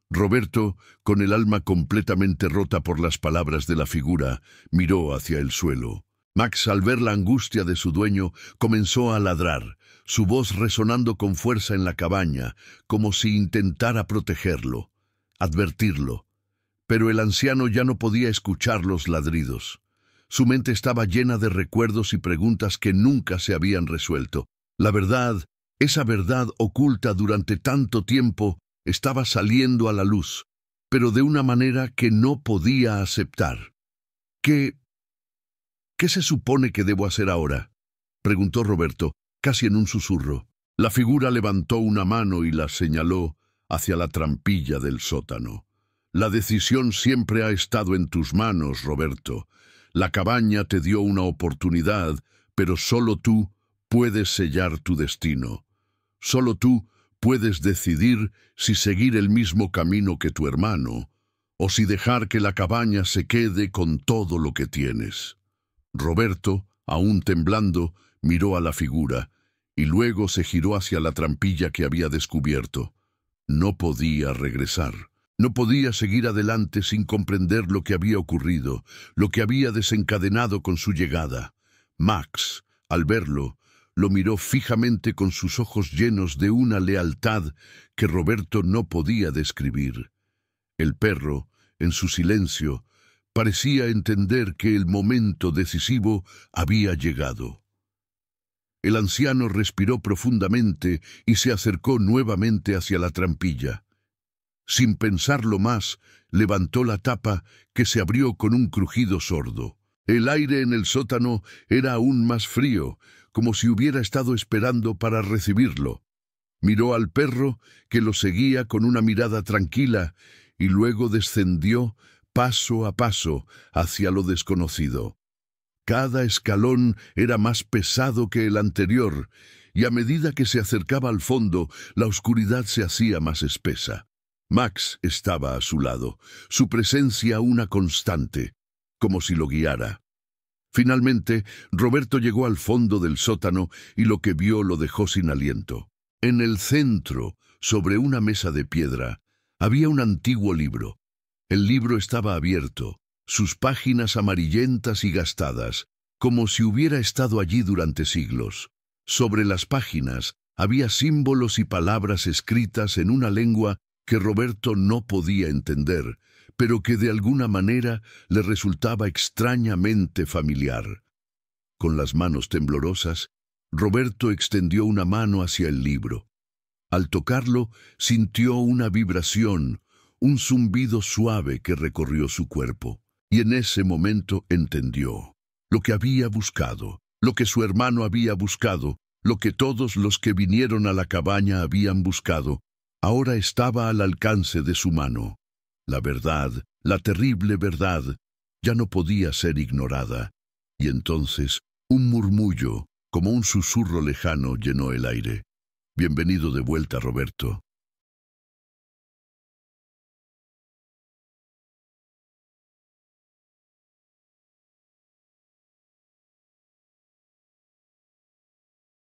Roberto, con el alma completamente rota por las palabras de la figura, miró hacia el suelo. Max, al ver la angustia de su dueño, comenzó a ladrar, su voz resonando con fuerza en la cabaña, como si intentara protegerlo, advertirlo. Pero el anciano ya no podía escuchar los ladridos. Su mente estaba llena de recuerdos y preguntas que nunca se habían resuelto. La verdad, esa verdad oculta durante tanto tiempo, estaba saliendo a la luz, pero de una manera que no podía aceptar. ¿Qué se supone que debo hacer ahora?, preguntó Roberto, casi en un susurro. La figura levantó una mano y la señaló hacia la trampilla del sótano. La decisión siempre ha estado en tus manos, Roberto. La cabaña te dio una oportunidad, pero solo tú puedes sellar tu destino. Solo tú puedes decidir si seguir el mismo camino que tu hermano, o si dejar que la cabaña se quede con todo lo que tienes. Roberto, aún temblando, miró a la figura, y luego se giró hacia la trampilla que había descubierto. No podía regresar. No podía seguir adelante sin comprender lo que había ocurrido, lo que había desencadenado con su llegada. Max, al verlo, lo miró fijamente con sus ojos llenos de una lealtad que Roberto no podía describir. El perro, en su silencio, parecía entender que el momento decisivo había llegado. El anciano respiró profundamente y se acercó nuevamente hacia la trampilla. Sin pensarlo más, levantó la tapa, que se abrió con un crujido sordo. El aire en el sótano era aún más frío, como si hubiera estado esperando para recibirlo. Miró al perro, que lo seguía con una mirada tranquila, y luego descendió paso a paso hacia lo desconocido. Cada escalón era más pesado que el anterior, y a medida que se acercaba al fondo, la oscuridad se hacía más espesa. Max estaba a su lado, su presencia una constante, como si lo guiara. Finalmente, Roberto llegó al fondo del sótano y lo que vio lo dejó sin aliento. En el centro, sobre una mesa de piedra, había un antiguo libro. El libro estaba abierto, sus páginas amarillentas y gastadas, como si hubiera estado allí durante siglos. Sobre las páginas había símbolos y palabras escritas en una lengua que Roberto no podía entender, pero que de alguna manera le resultaba extrañamente familiar. Con las manos temblorosas, Roberto extendió una mano hacia el libro. Al tocarlo, sintió una vibración, un zumbido suave que recorrió su cuerpo, y en ese momento entendió lo que había buscado, lo que su hermano había buscado, lo que todos los que vinieron a la cabaña habían buscado. Ahora estaba al alcance de su mano. La verdad, la terrible verdad, ya no podía ser ignorada, y entonces un murmullo, como un susurro lejano, llenó el aire. «Bienvenido de vuelta, Roberto».